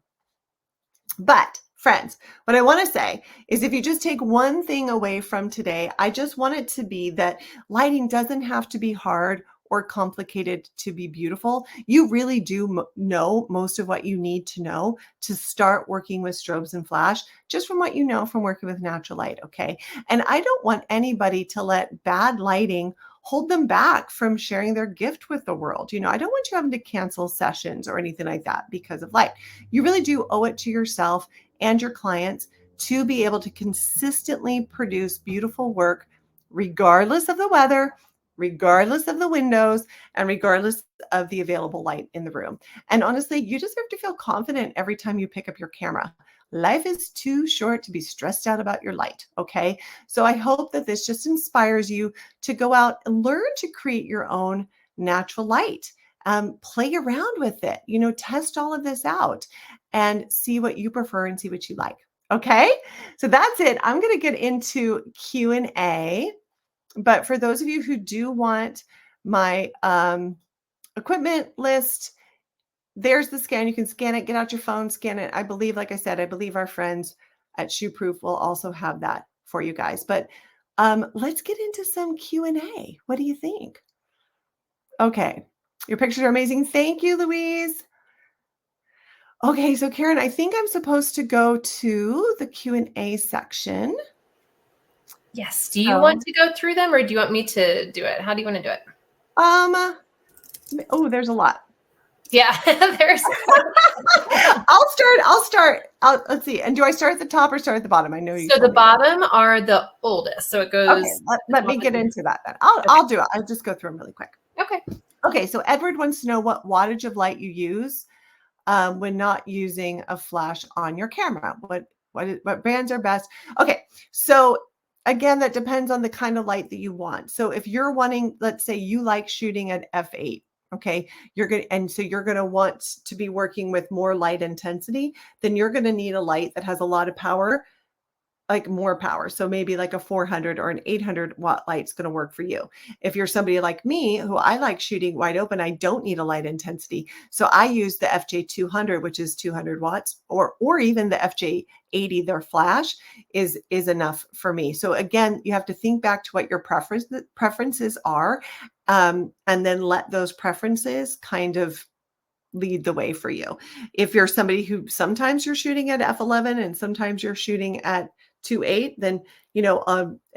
But friends, what I want to say is if you just take one thing away from today, I just want it to be that lighting doesn't have to be hard or complicated to be beautiful. You really do know most of what you need to know to start working with strobes and flash, just from what you know from working with natural light, okay? And I don't want anybody to let bad lighting hold them back from sharing their gift with the world. You know, I don't want you having to cancel sessions or anything like that because of light. You really do owe it to yourself and your clients to be able to consistently produce beautiful work, regardless of the weather, regardless of the windows, and regardless of the available light in the room. And honestly, you deserve to feel confident every time you pick up your camera. Life is too short to be stressed out about your light, okay? So I hope that this just inspires you to go out and learn to create your own natural light. Play around with it, you know, test all of this out and see what you prefer and see what you like, okay? So that's it. I'm going to get into Q&A. But for those of you who do want my equipment list, there's the scan. You can scan it, get out your phone, scan it. I believe, like I said, I believe our friends at ShootProof will also have that for you guys. But let's get into some Q&A. What do you think? Okay. Your pictures are amazing. Thank you, Louise. Okay, so Karen, I think I'm supposed to go to the Q&A section. Yes. Do you want to go through them or do you want me to do it? How do you want to do it? Oh, there's a lot. Yeah, there's. I'll start. Let's see. And do I start at the top or start at the bottom? I know you. So the bottom are the oldest. So it goes. Okay, let me get into that then. I'll do it. I'll just go through them really quick. Okay. Okay. So Edward wants to know what wattage of light you use when not using a flash on your camera. What brands are best? Okay. So again, that depends on the kind of light that you want. So if you're wanting, let's say you like shooting at f8. Okay, you're going to want to be working with more light intensity, then you're going to need a light that has a lot of power like more power. So maybe like a 400 or an 800-watt light's going to work for you. If you're somebody like me who I like shooting wide open, I don't need a light intensity. So I use the FJ200, which is 200 watts, or even the FJ80, their flash is enough for me. So again, you have to think back to what your preferences are, and then let those preferences kind of lead the way for you. If you're somebody who sometimes you're shooting at f11 and sometimes you're shooting at 2.8, then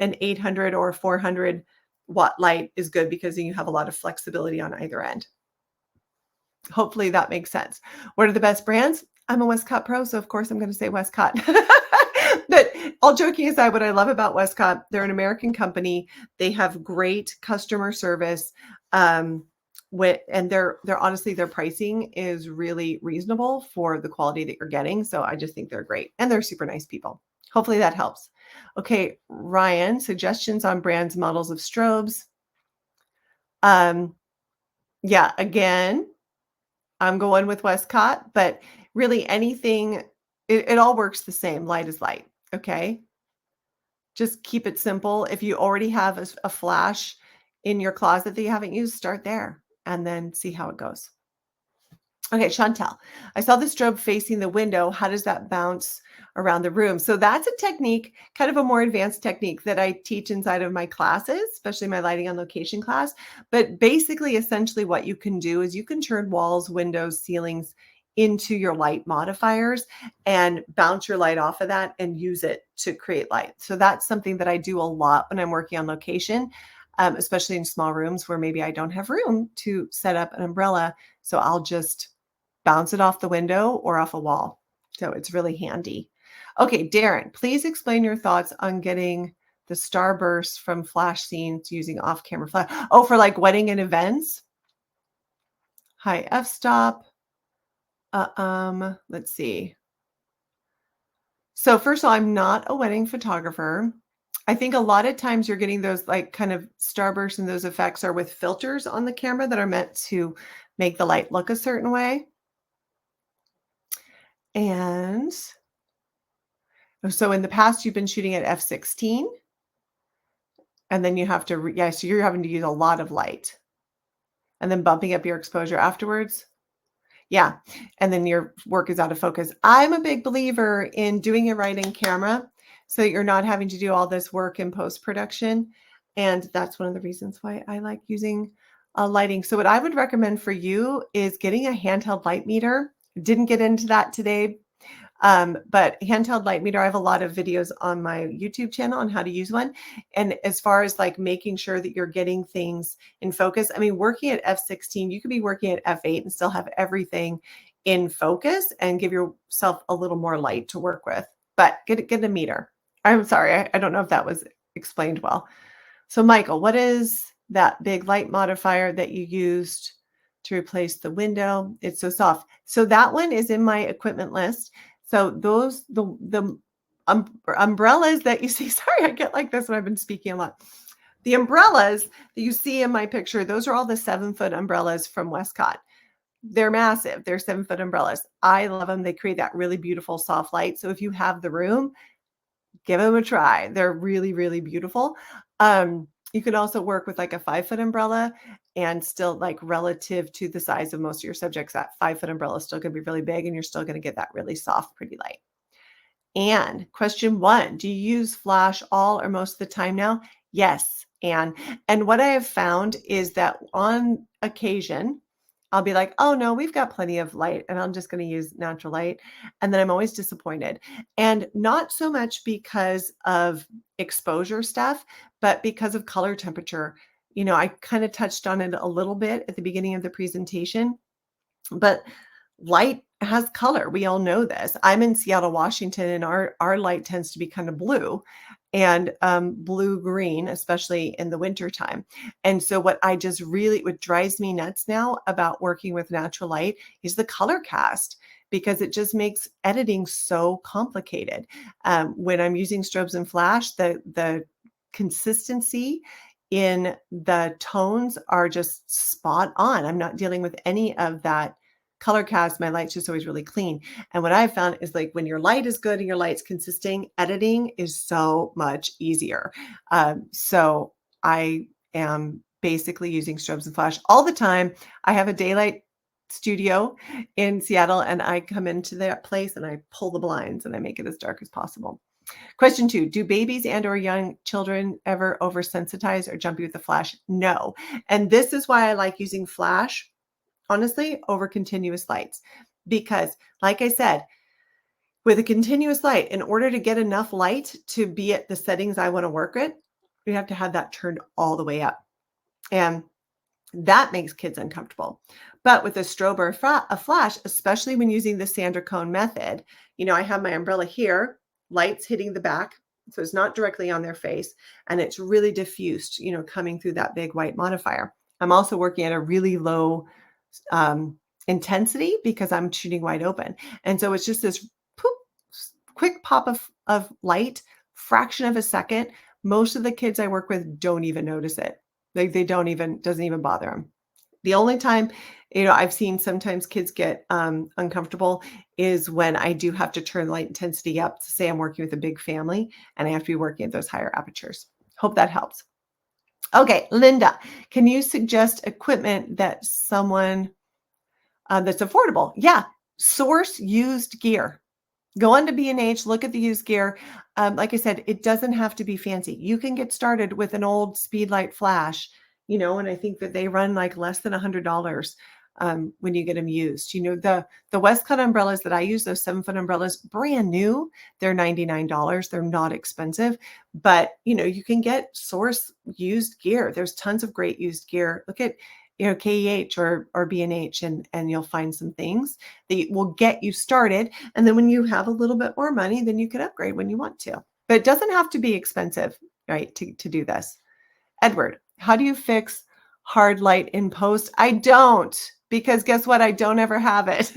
an 800 or 400-watt light is good because then you have a lot of flexibility on either end. Hopefully that makes sense. What are the best brands? I'm a Westcott pro, so of course I'm going to say Westcott. But all joking aside, what I love about Westcott, they're an American company. They have great customer service. And they're honestly, their pricing is really reasonable for the quality that you're getting. So I just think they're great, and they're super nice people. Hopefully that helps. Okay, Ryan, suggestions on brands, models of strobes. Yeah, again, I'm going with Westcott, but really anything, it all works the same. Light is light. Okay. Just keep it simple. If you already have a flash in your closet that you haven't used, start there and then see how it goes. Okay, Chantel, I saw the strobe facing the window. How does that bounce around the room? So that's a technique, kind of a more advanced technique that I teach inside of my classes, especially my lighting on location class. But basically, essentially what you can do is you can turn walls, windows, ceilings into your light modifiers and bounce your light off of that and use it to create light. So that's something that I do a lot when I'm working on location, especially in small rooms where maybe I don't have room to set up an umbrella. So I'll just bounce it off the window or off a wall. So it's really handy. Okay, Darren, please explain your thoughts on getting the starburst from flash scenes using off-camera flash. Oh, for like wedding and events? Hi, f-stop. Let's see. So first of all, I'm not a wedding photographer. I think a lot of times you're getting those like kind of starbursts, and those effects are with filters on the camera that are meant to make the light look a certain way. And so in the past, you've been shooting at f16, and then you have to, so you're having to use a lot of light and then bumping up your exposure afterwards. Yeah. And then your work is out of focus. I'm a big believer in doing it right in camera so that you're not having to do all this work in post-production. And that's one of the reasons why I like using lighting. So what I would recommend for you is getting a handheld light meter. Didn't get into that today. But handheld light meter, I have a lot of videos on my YouTube channel on how to use one. And as far as like making sure that you're getting things in focus, I mean, working at f16, you could be working at f8 and still have everything in focus and give yourself a little more light to work with. But get a meter. I'm sorry, I don't know if that was explained well. So Michael, what is that big light modifier that you used to replace the window? It's so soft. So that one is in my equipment list. So those, the umbrellas that you see, sorry, I get like this when I've been speaking a lot. The umbrellas that you see in my picture, those are all the 7-foot umbrellas from Westcott. They're massive. They're 7-foot umbrellas. I love them. They create that really beautiful soft light. So if you have the room, give them a try. They're really, really beautiful. You can also work with like a 5-foot umbrella, and still, like, relative to the size of most of your subjects, that 5-foot umbrella is still going to be really big, and you're still going to get that really soft, pretty light. And question 1, do you use flash all or most of the time now? Yes, Anne. And what I have found is that on occasion, I'll be like, oh no, we've got plenty of light and I'm just going to use natural light. And then I'm always disappointed. And not so much because of exposure stuff, but because of color temperature. I kind of touched on it a little bit at the beginning of the presentation, but light has color. We all know this. I'm in Seattle, Washington, and our light tends to be kind of blue and blue-green, especially in the wintertime. And so what drives me nuts now about working with natural light is the color cast, because it just makes editing so complicated. When I'm using strobes and flash, the consistency in the tones are just spot on. I'm not dealing with any of that color cast, my light's just always really clean. And what I've found is like when your light is good and your light's consistent, editing is so much easier. So I am basically using strobes and flash all the time. I have a daylight studio in Seattle, and I come into that place and I pull the blinds and I make it as dark as possible. Question 2, do babies and or young children ever oversensitize or jumpy with the flash? No. And this is why I like using flash, honestly, over continuous lights. Because like I said, with a continuous light, in order to get enough light to be at the settings I want to work with, you have to have that turned all the way up. And that makes kids uncomfortable. But with a strobe or a flash, especially when using the Sandra Conn method, I have my umbrella here, lights hitting the back, so it's not directly on their face, and it's really diffused, coming through that big white modifier. I'm also working at a really low intensity because I'm shooting wide open. And so it's just this poop, quick pop of light, fraction of a second. Most of the kids I work with don't even notice it. Like doesn't even bother them. The only time, I've seen sometimes kids get uncomfortable is when I do have to turn light intensity up to say I'm working with a big family and I have to be working at those higher apertures. Hope that helps. Okay, Linda, can you suggest equipment that someone that's affordable? Yeah, source used gear. Go on to B&H, look at the used gear. Like I said, it doesn't have to be fancy. You can get started with an old speedlight flash, and I think that they run like less than $100 when you get them used. The Westcott umbrellas that I use, those 7-foot umbrellas, brand new, they're $99. They're not expensive, but you can get source used gear. There's tons of great used gear. Look at KEH or B&H, and you'll find some things that will get you started. And then when you have a little bit more money, then you can upgrade when you want to. But it doesn't have to be expensive, right, to do this. Edward, how do you fix hard light in post? I don't, because guess what? I don't ever have it.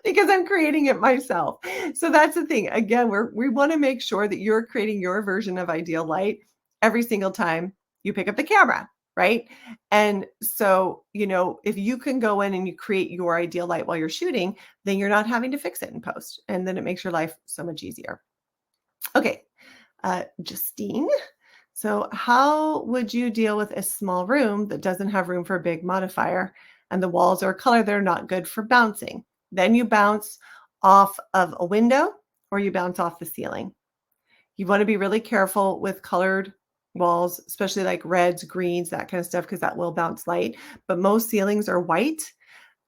Because I'm creating it myself. So that's the thing. Again, we want to make sure that you're creating your version of ideal light every single time you pick up the camera. Right. And so, if you can go in and you create your ideal light while you're shooting, then you're not having to fix it in post. And then it makes your life so much easier. Okay. Justine. So how would you deal with a small room that doesn't have room for a big modifier and the walls are a color that are not good for bouncing? Then you bounce off of a window or you bounce off the ceiling. You want to be really careful with colored walls, especially like reds, greens, that kind of stuff, because that will bounce light. But most ceilings are white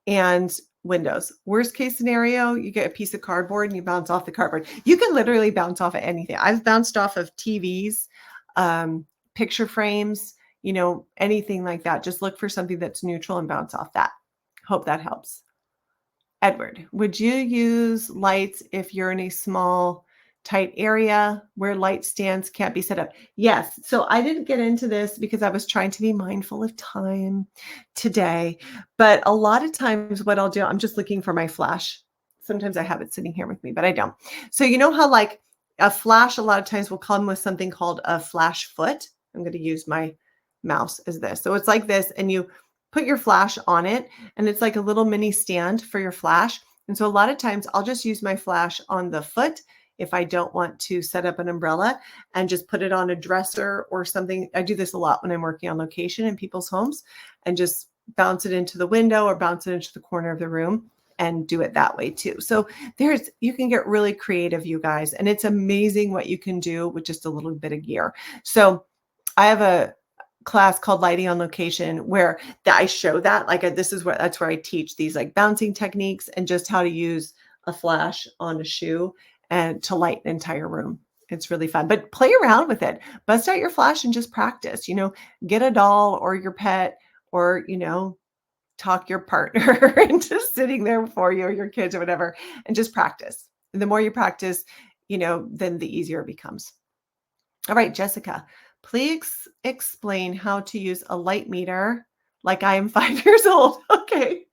and windows. Worst case scenario, you get a piece of cardboard and you bounce off the cardboard. You can literally bounce off of anything. I've bounced off of TVs, picture frames, anything like that. Just look for something that's neutral and bounce off that. Hope that helps. Edward, would you use lights if you're in a small, tight area where light stands can't be set up? Yes. So I didn't get into this because I was trying to be mindful of time today. But a lot of times what I'll do, I'm just looking for my flash. Sometimes I have it sitting here with me, but I don't. So you know how like a flash a lot of times will come with something called a flash foot. I'm going to use my mouse as this. So it's like this, and you put your flash on it, and it's like a little mini stand for your flash. And so a lot of times I'll just use my flash on the foot if I don't want to set up an umbrella, and just put it on a dresser or something. I do this a lot when I'm working on location in people's homes, and just bounce it into the window or bounce it into the corner of the room and do it that way too. So you can get really creative, you guys, and it's amazing what you can do with just a little bit of gear. So I have a class called Lighting on Location where I show that, like that's where I teach these like bouncing techniques and just how to use a flash on a shoe and to light an entire room. It's really fun, but play around with it. Bust out your flash and just practice, get a doll or your pet, or, talk your partner into sitting there for you, or your kids or whatever, and just practice. And the more you practice, then the easier it becomes. All right, Jessica, please explain how to use a light meter like I am 5 years old. Okay.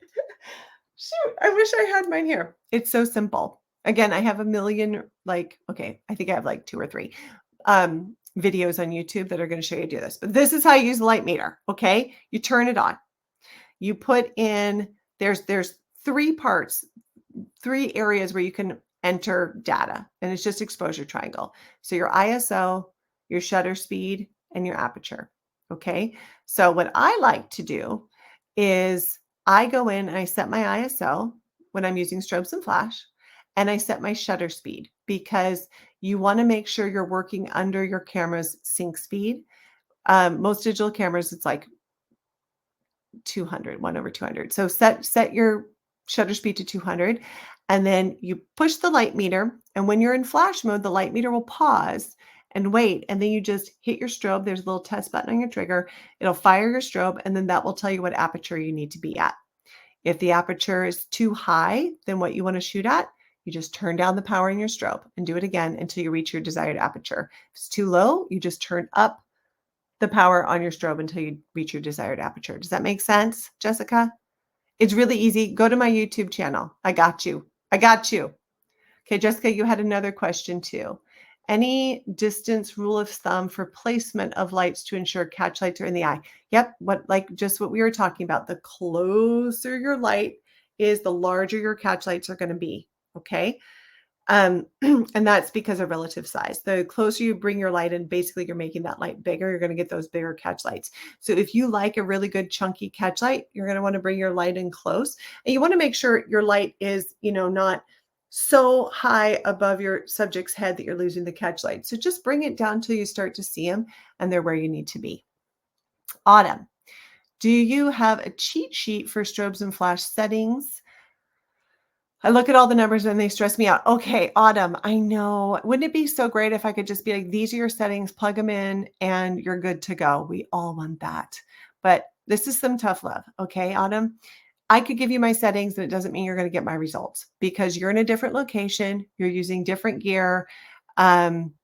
Shoot, I wish I had mine here. It's so simple. Again, I have a million, I think I have like 2 or 3 videos on YouTube that are going to show you do this. But this is how you use a light meter. Okay. You turn it on. You put in there's three parts, three areas where you can enter data, and it's just exposure triangle. So your ISO, your shutter speed, and your aperture. Okay. So what I like to do is I go in and I set my ISO when I'm using strobes and flash, and I set my shutter speed because you want to make sure you're working under your camera's sync speed. Most digital cameras, it's like 200, 1/200. So set your shutter speed to 200, and then you push the light meter. And when you're in flash mode, the light meter will pause and wait. And then you just hit your strobe. There's a little test button on your trigger. It'll fire your strobe, and then that will tell you what aperture you need to be at. If the aperture is too high than what you want to shoot at, you just turn down the power in your strobe and do it again until you reach your desired aperture. If it's too low, you just turn up the power on your strobe until you reach your desired aperture. Does that make sense, Jessica? It's really easy. Go to my YouTube channel. I got you. I got you. Okay, Jessica, you had another question too. Any distance rule of thumb for placement of lights to ensure catch lights are in the eye? Yep, just what we were talking about. The closer your light is, the larger your catch lights are going to be. Okay. And that's because of relative size. The closer you bring your light in, basically you're making that light bigger. You're going to get those bigger catch lights. So if you like a really good chunky catch light, you're going to want to bring your light in close. And you want to make sure your light is, not so high above your subject's head that you're losing the catch light. So just bring it down till you start to see them and they're where you need to be. Autumn, do you have a cheat sheet for strobes and flash settings? I look at all the numbers and they stress me out. Okay, Autumn, I know. Wouldn't it be so great if I could just be like, these are your settings, plug them in, and you're good to go? We all want that. But this is some tough love. Okay, Autumn? I could give you my settings, and it doesn't mean you're going to get my results because you're in a different location. You're using different gear, different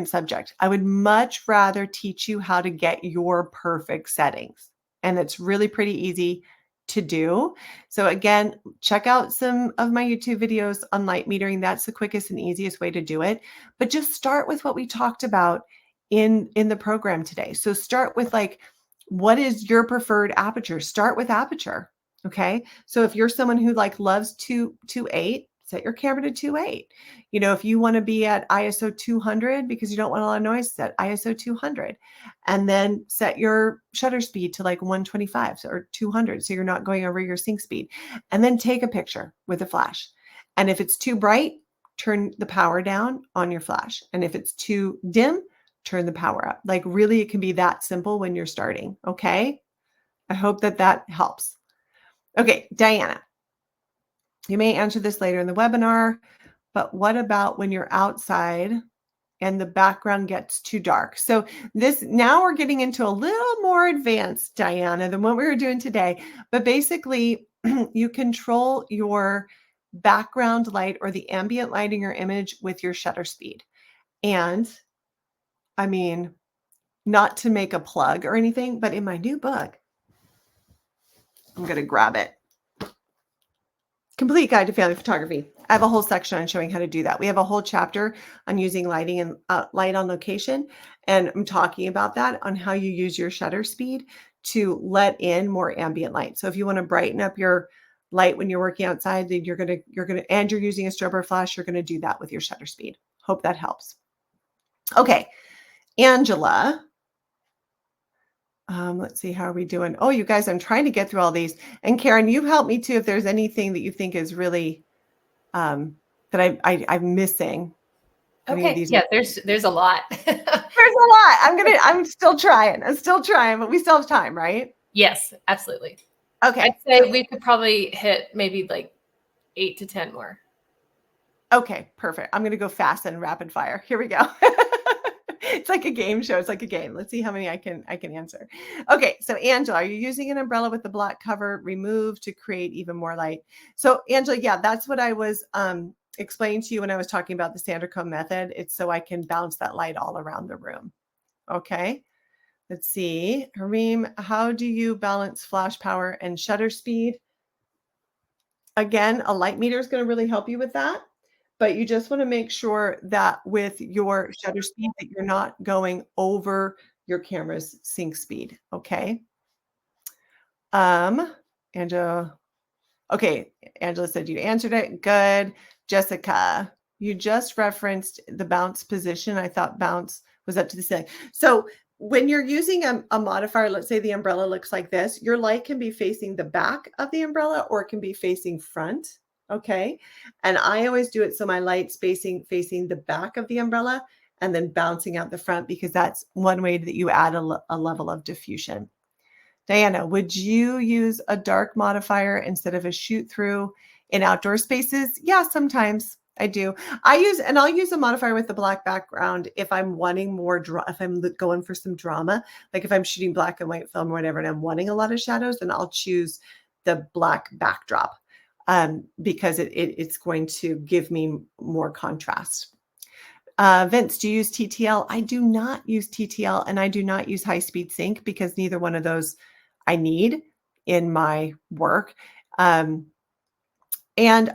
subject. I would much rather teach you how to get your perfect settings. And it's really pretty easy to do. So again, check out some of my YouTube videos on light metering. That's the quickest and easiest way to do it. But just start with what we talked about in the program today. So start with what is your preferred aperture? Start with aperture. Okay. So if you're someone who loves 2.8, set your camera to 2.8. If you want to be at ISO 200 because you don't want a lot of noise, set ISO 200. And then set your shutter speed to 125 or 200 so you're not going over your sync speed. And then take a picture with a flash. And if it's too bright, turn the power down on your flash. And if it's too dim, turn the power up. Really, it can be that simple when you're starting. Okay. I hope that helps. Okay, Diana. You may answer this later in the webinar, but what about when you're outside and the background gets too dark? So now we're getting into a little more advanced, Diana, than what we were doing today. But basically, you control your background light or the ambient light in your image with your shutter speed. And I mean, not to make a plug or anything, but in my new book, I'm going to grab it. Complete Guide to Family Photography. I have a whole section on showing how to do that. We have a whole chapter on using lighting and light on location. And I'm talking about that on how you use your shutter speed to let in more ambient light. So if you want to brighten up your light when you're working outside, then and you're using a strobe or flash, you're going to do that with your shutter speed. Hope that helps. Okay. Angela. Let's see, how are we doing? Oh, you guys, I'm trying to get through all these. And Karen, you help me too if there's anything that you think is really that I'm missing. Okay. Yeah, there's a lot. There's a lot. I'm still trying. But we still have time, right? Yes, absolutely. Okay. I'd say we could probably hit maybe 8 to 10 more. Okay, perfect. I'm going to go fast and rapid fire. Here we go. It's like a game show. It's like a game. Let's see how many I can answer. Okay, so Angela, are you using an umbrella with the black cover removed to create even more light? So Angela, yeah, that's what I was explaining to you when I was talking about the Sandra Conn method. It's so I can bounce that light all around the room. Okay, let's see. Hareem, how do you balance flash power and shutter speed? Again, a light meter is going to really help you with that. But you just want to make sure that with your shutter speed that you're not going over your camera's sync speed. Okay. And Angela. Okay, Angela said you answered it. Good. Jessica, you just referenced the bounce position. I thought bounce was up to the ceiling. So when you're using a modifier, let's say the umbrella looks like this, your light can be facing the back of the umbrella or it can be facing front. Okay. And I always do it so my light's facing the back of the umbrella and then bouncing out the front, because that's one way that you add a level of diffusion. Diana, would you use a dark modifier instead of a shoot through in outdoor spaces? Yeah, sometimes I do. I'll use a modifier with the black background if I'm wanting more, if I'm going for some drama, like if I'm shooting black and white film or whatever, and I'm wanting a lot of shadows, then I'll choose the black backdrop because it's going to give me more contrast. Vince, do you use TTL? I do not use TTL, and I do not use high speed sync because neither one of those I need in my work. And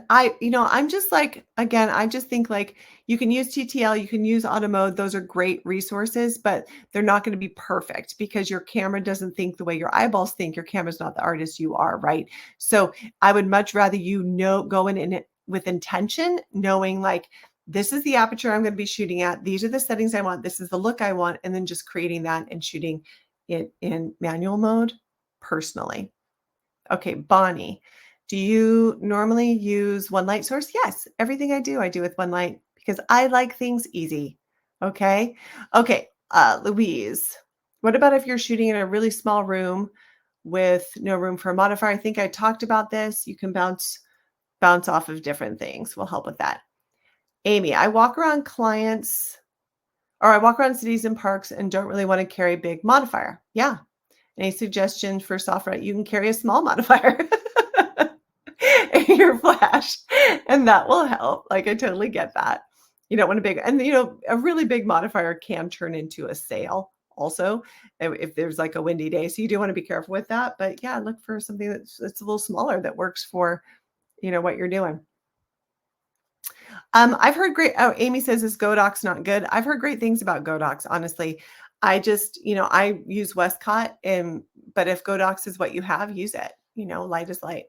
I'm just like, again, I just think like you can use TTL, you can use auto mode. Those are great resources, but they're not going to be perfect because your camera doesn't think the way your eyeballs think. Your camera's not the artist you are, right? So I would much rather go in it with intention, knowing like, this is the aperture I'm going to be shooting at. These are the settings I want. This is the look I want. And then just creating that and shooting it in manual mode personally. Okay, Bonnie, do you normally use one light source? Yes, everything I do with one light because I like things easy. Okay. Okay, Louise, what about if you're shooting in a really small room with no room for a modifier? I think I talked about this. You can bounce off of different things. Will help with that. Amy, I walk around cities and parks and don't really want to carry a big modifier. Yeah. Any suggestions for software? You can carry a small modifier in your flash, and that will help. Like, I totally get that. You don't want a really big modifier can turn into a sail also if there's like a windy day. So you do want to be careful with that. But yeah, look for something that's a little smaller that works for, what you're doing. I've heard Amy says, is Godox not good? I've heard great things about Godox, honestly. I just, I use Westcott, but if Godox is what you have, use it. Light is light.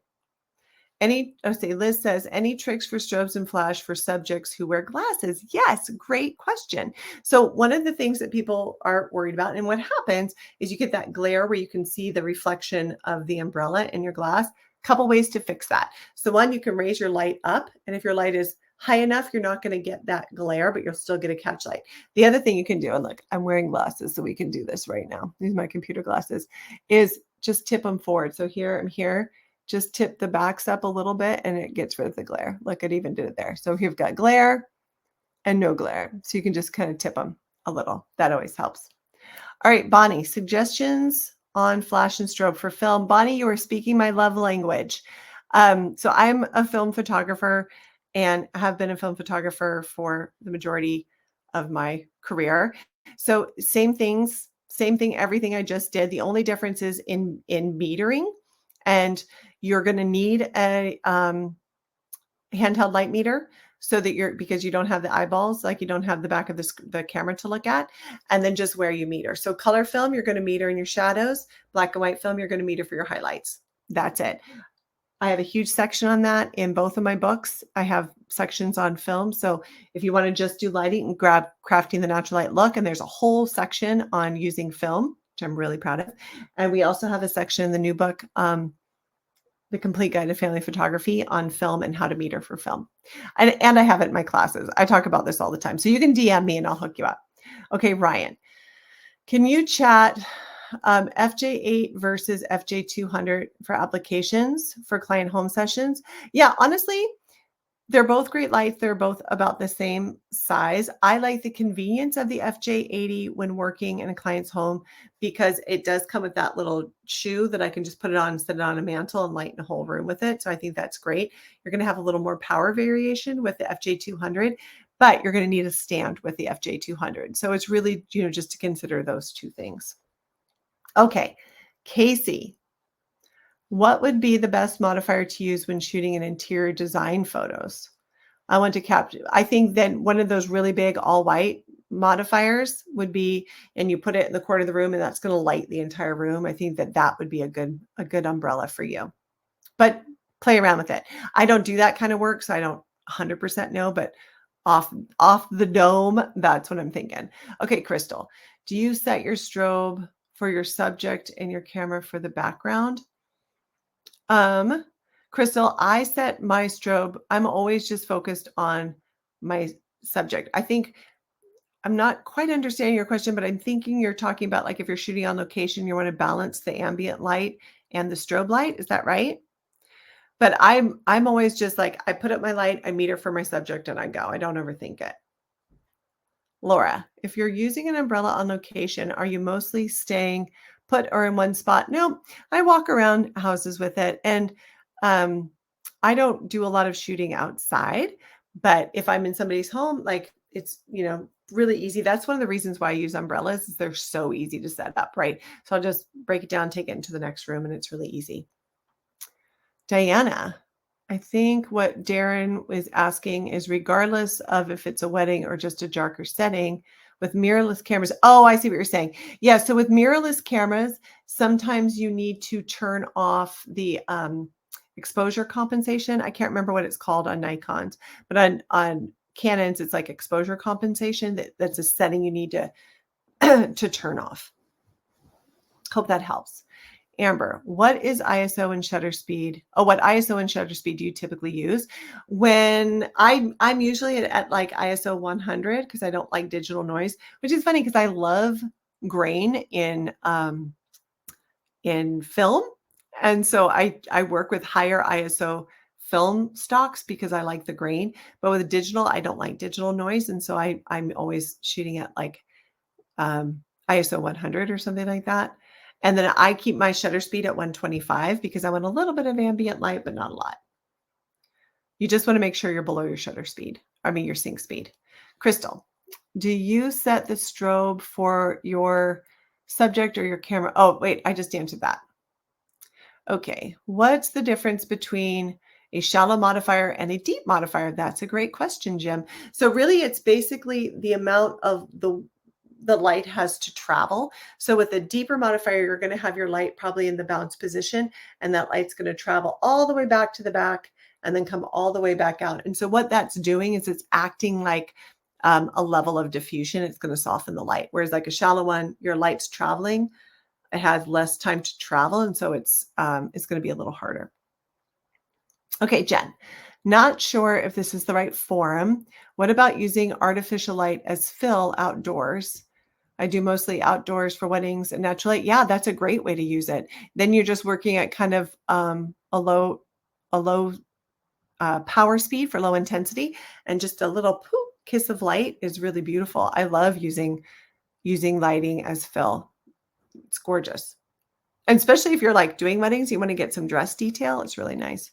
Liz says, any tricks for strobes and flash for subjects who wear glasses? Yes, great question. So one of the things that people are worried about, and what happens is you get that glare where you can see the reflection of the umbrella in your glass. Couple ways to fix that. So one, you can raise your light up, and if your light is high enough, you're not going to get that glare, but you'll still get a catch light. The other thing you can do, and look, I'm wearing glasses, so we can do this right now. These are my computer glasses, is just tip them forward. So here, I'm here, just tip the backs up a little bit and it gets rid of the glare. Look, it even did it there. So you've got glare and no glare. So you can just kind of tip them a little. That always helps. All right, Bonnie, suggestions on flash and strobe for film. Bonnie, you are speaking my love language. So I'm a film photographer and have been a film photographer for the majority of my career. So same thing, everything I just did. The only difference is in metering, and you're going to need a handheld light meter so that because you don't have the eyeballs, like you don't have the back of the camera to look at, and then just where you meter. So color film, you're going to meter in your shadows. Black and white film, you're going to meter for your highlights. That's it. I have a huge section on that in both of my books. I have sections on film. So if you want to just do lighting, and grab Crafting the Natural Light Look, and there's a whole section on using film, which I'm really proud of. And we also have a section in the new book, The Complete Guide to Family Photography, on film and how to meter for film. And I have it in my classes. I talk about this all the time. So you can DM me and I'll hook you up. Okay, Ryan, can you chat FJ8 versus FJ200 for applications for client home sessions? Yeah, honestly, they're both great lights. They're both about the same size. I like the convenience of the FJ80 when working in a client's home because it does come with that little shoe that I can just put it on and set it on a mantle and lighten a whole room with it. So I think that's great. You're going to have a little more power variation with the FJ200, but you're going to need a stand with the FJ200. So it's really, just to consider those two things. Okay, Casey, what would be the best modifier to use when shooting in interior design photos? I want to capture, I think then one of those really big all white modifiers would be, and you put it in the corner of the room and that's going to light the entire room. I think that would be a good umbrella for you. but play around with it. I don't do that kind of work, so I don't 100% know, but off the dome, that's what I'm thinking. Okay, Crystal, do you set your strobe for your subject and your camera for the background? Crystal, I set my strobe. I'm always just focused on my subject. I think I'm not quite understanding your question, but I'm thinking you're talking about like if you're shooting on location, you want to balance the ambient light and the strobe light. Is that right? But I'm always just like I put up my light, I meter for my subject, and I go. I don't overthink it. Laura, if you're using an umbrella on location, are you mostly staying put or in one spot? No, I walk around houses with it, and um, I don't do a lot of shooting outside. But if I'm in somebody's home, like it's really easy. That's one of the reasons why I use umbrellas is they're so easy to set up, right? So I'll just break it down, take it into the next room, and it's really easy. Diana, I think what Darren was asking is regardless of if it's a wedding or just a darker setting with mirrorless cameras. Oh, I see what you're saying. Yeah. So with mirrorless cameras, sometimes you need to turn off the exposure compensation. I can't remember what it's called on Nikons, but on Canons, it's like exposure compensation. That's a setting you need to to turn off. Hope that helps. Amber, what is ISO and shutter speed? Oh, what ISO and shutter speed do you typically use? When I'm usually at like ISO 100 because I don't like digital noise, which is funny because I love grain in film, and so I work with higher ISO film stocks because I like the grain. But with digital, I don't like digital noise, and so I'm always shooting at like ISO 100 or something like that. And then I keep my shutter speed at 125 because I want a little bit of ambient light, but not a lot. You just want to make sure you're below your shutter speed. I mean, your sync speed. Crystal, do you set the strobe for your subject or your camera? Oh, wait, I just answered that. Okay, what's the difference between a shallow modifier and a deep modifier? That's a great question, Jim. So really it's basically the amount of the light has to travel. So with a deeper modifier, you're going to have your light probably in the bounce position, and that light's going to travel all the way back to the back and then come all the way back out. And so what that's doing is it's acting like a level of diffusion. It's going to soften the light. Whereas like a shallow one, your light's traveling. It has less time to travel. And so it's going to be a little harder. Okay, Jen, not sure if this is the right forum. What about using artificial light as fill outdoors? I do mostly outdoors for weddings and natural light. Yeah, that's a great way to use it. Then you're just working at kind of a low power speed for low intensity, and just a little poof, kiss of light is really beautiful. I love using lighting as fill. It's gorgeous. And especially if you're like doing weddings, you want to get some dress detail. It's really nice.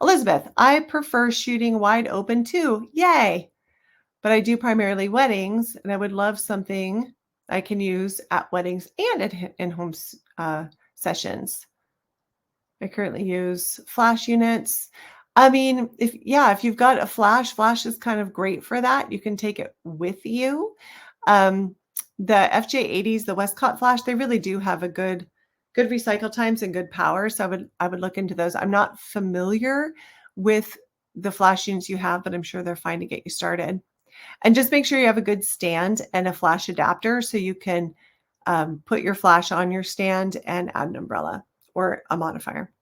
Elizabeth, I prefer shooting wide open too. Yay. But I do primarily weddings, and I would love something I can use at weddings and at in-home sessions. I currently use flash units. I mean, if you've got a flash is kind of great for that. You can take it with you. The FJ80s, the Westcott flash, they really do have a good recycle times and good power. So I would look into those. I'm not familiar with the flash units you have, but I'm sure they're fine to get you started. And just make sure you have a good stand and a flash adapter so you can put your flash on your stand and add an umbrella or a modifier.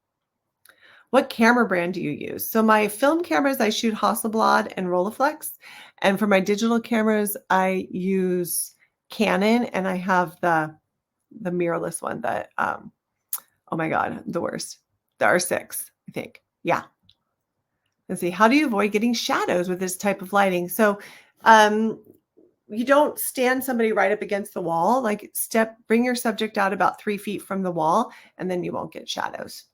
What camera brand do you use? So my film cameras, I shoot Hasselblad and Rolleiflex. And for my digital cameras, I use Canon, and I have the mirrorless one that, oh my God, the worst. The R6, I think. Yeah. Let's see. How do you avoid getting shadows with this type of lighting? So you don't stand somebody right up against the wall. Like bring your subject out about 3 feet from the wall, and then you won't get shadows.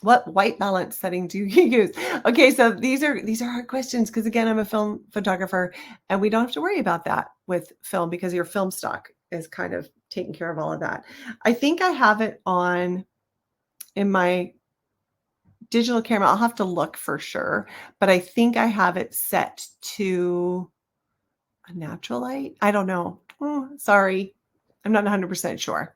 What white balance setting do you use? Okay, so these are hard questions because again, I'm a film photographer, and we don't have to worry about that with film because your film stock is kind of taking care of all of that. I think I have it on in my digital camera. I'll have to look for sure, but I think I have it set to a natural light. I don't know. Oh, sorry. I'm not 100% sure.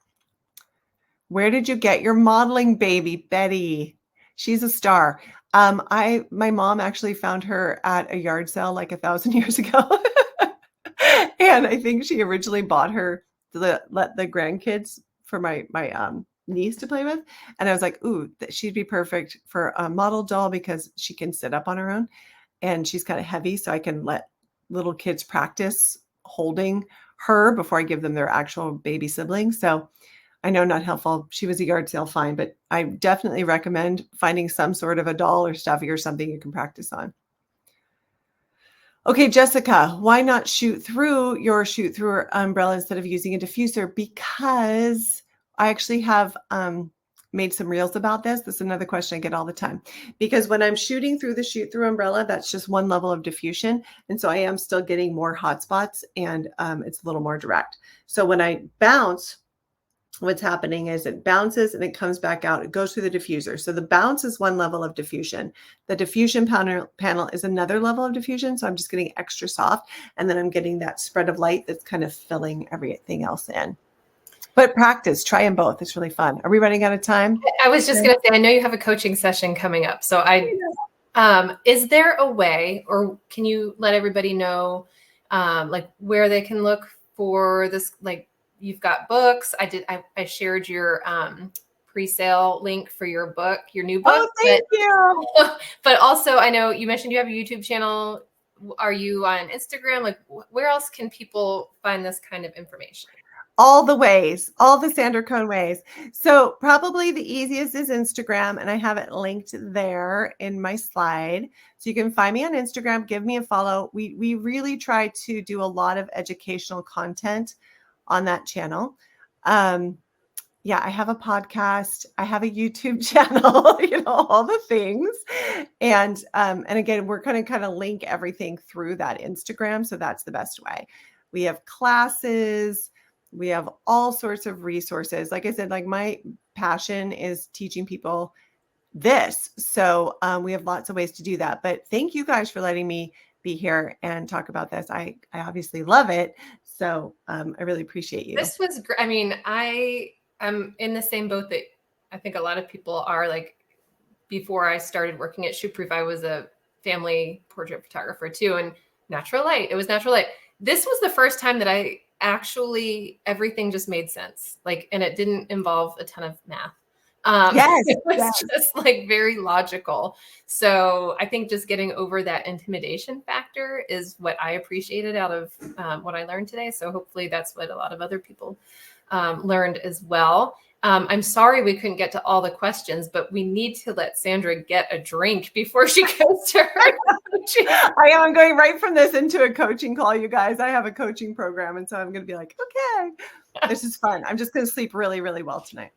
Where did you get your modeling baby, Betty? She's a star. My mom actually found her at a yard sale like 1,000 years ago. And I think she originally bought her to let the grandkids for my niece to play with. And I was like, ooh, she'd be perfect for a model doll because she can sit up on her own and she's kind of heavy. So I can let little kids practice holding her before I give them their actual baby siblings. So I know, not helpful. She was a yard sale find, but I definitely recommend finding some sort of a doll or stuffy or something you can practice on. Okay, Jessica, why not shoot through your shoot through umbrella instead of using a diffuser? Because I actually have made some reels about this. This is another question I get all the time. Because when I'm shooting through the shoot through umbrella, that's just one level of diffusion. And so I am still getting more hot spots and it's a little more direct. So when I bounce, what's happening is it bounces and it comes back out. It goes through the diffuser. So the bounce is one level of diffusion. The diffusion panel is another level of diffusion. So I'm just getting extra soft. And then I'm getting that spread of light that's kind of filling everything else in. But practice, try them both. It's really fun. Are we running out of time? I was just going to say, I know you have a coaching session coming up. So is there a way, or can you let everybody know like where they can look for this? Like, you've got books. I shared your pre-sale link for your book, your new book. Oh, thank you. But also, I know you mentioned you have a YouTube channel. Are you on Instagram? Like, where else can people find this kind of information? All the ways, all the Sandra Conn ways. So probably the easiest is Instagram, and I have it linked there in my slide. So you can find me on Instagram, give me a follow. We really try to do a lot of educational content on that channel. Yeah, I have a podcast, I have a YouTube channel, all the things. And again, we're going to kind of link everything through that Instagram. So that's the best way. We have classes. We have all sorts of resources. Like I said, like my passion is teaching people this. So we have lots of ways to do that. But thank you guys for letting me be here and talk about this. I obviously love it. So I really appreciate you. This was great. I mean, I'm in the same boat that I think a lot of people are. Like, before I started working at ShootProof, I was a family portrait photographer too. And natural light, it was natural light. This was the first time that I actually, everything just made sense. Like, and it didn't involve a ton of math. Yes, it was just like very logical. So I think just getting over that intimidation factor is what I appreciated out of what I learned today. So hopefully that's what a lot of other people learned as well. I'm sorry we couldn't get to all the questions, but we need to let Sandra get a drink before she goes to her coaching. I am going right from this into a coaching call, you guys. I have a coaching program, and so I'm going to be like, okay, this is fun. I'm just going to sleep really, really well tonight.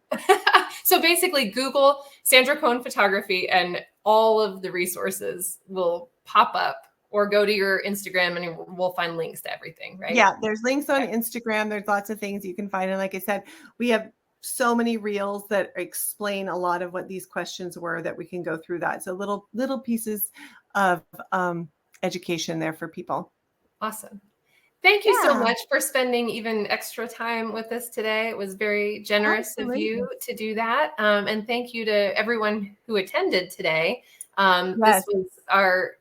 So basically, Google Sandra Conn photography and all of the resources will pop up, or go to your Instagram and we'll find links to everything, right? Yeah, there's links on Instagram. There's lots of things you can find. And like I said, we have so many reels that explain a lot of what these questions were that we can go through that. So little pieces of education there for people. Awesome. Thank you so much for spending even extra time with us today. It was very generous of you to do that. And thank you to everyone who attended today. This was our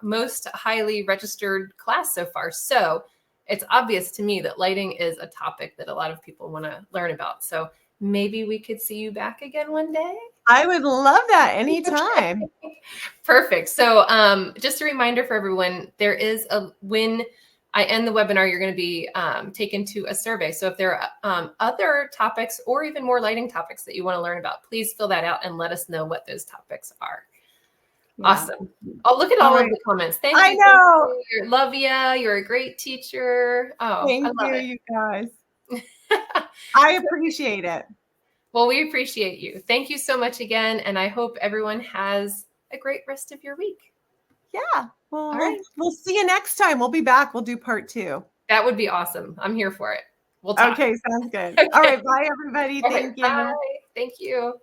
most highly registered class so far. So it's obvious to me that lighting is a topic that a lot of people want to learn about. So maybe we could see you back again one day. I would love that anytime. Perfect. So just a reminder for everyone, there is when I end the webinar, you're going to be taken to a survey. So if there are other topics or even more lighting topics that you want to learn about, please fill that out and let us know what those topics are. Yeah. Awesome. Oh, look at all of the comments. Thank you. I know. Love you. You're a great teacher. Oh, thank you guys. I appreciate it. Well, we appreciate you. Thank you so much again. And I hope everyone has a great rest of your week. Yeah. Well, we'll see you next time. We'll be back. We'll do part 2. That would be awesome. I'm here for it. We'll talk. Okay. Sounds good. Okay. All right. Bye, everybody. Thank you. Bye. Thank you.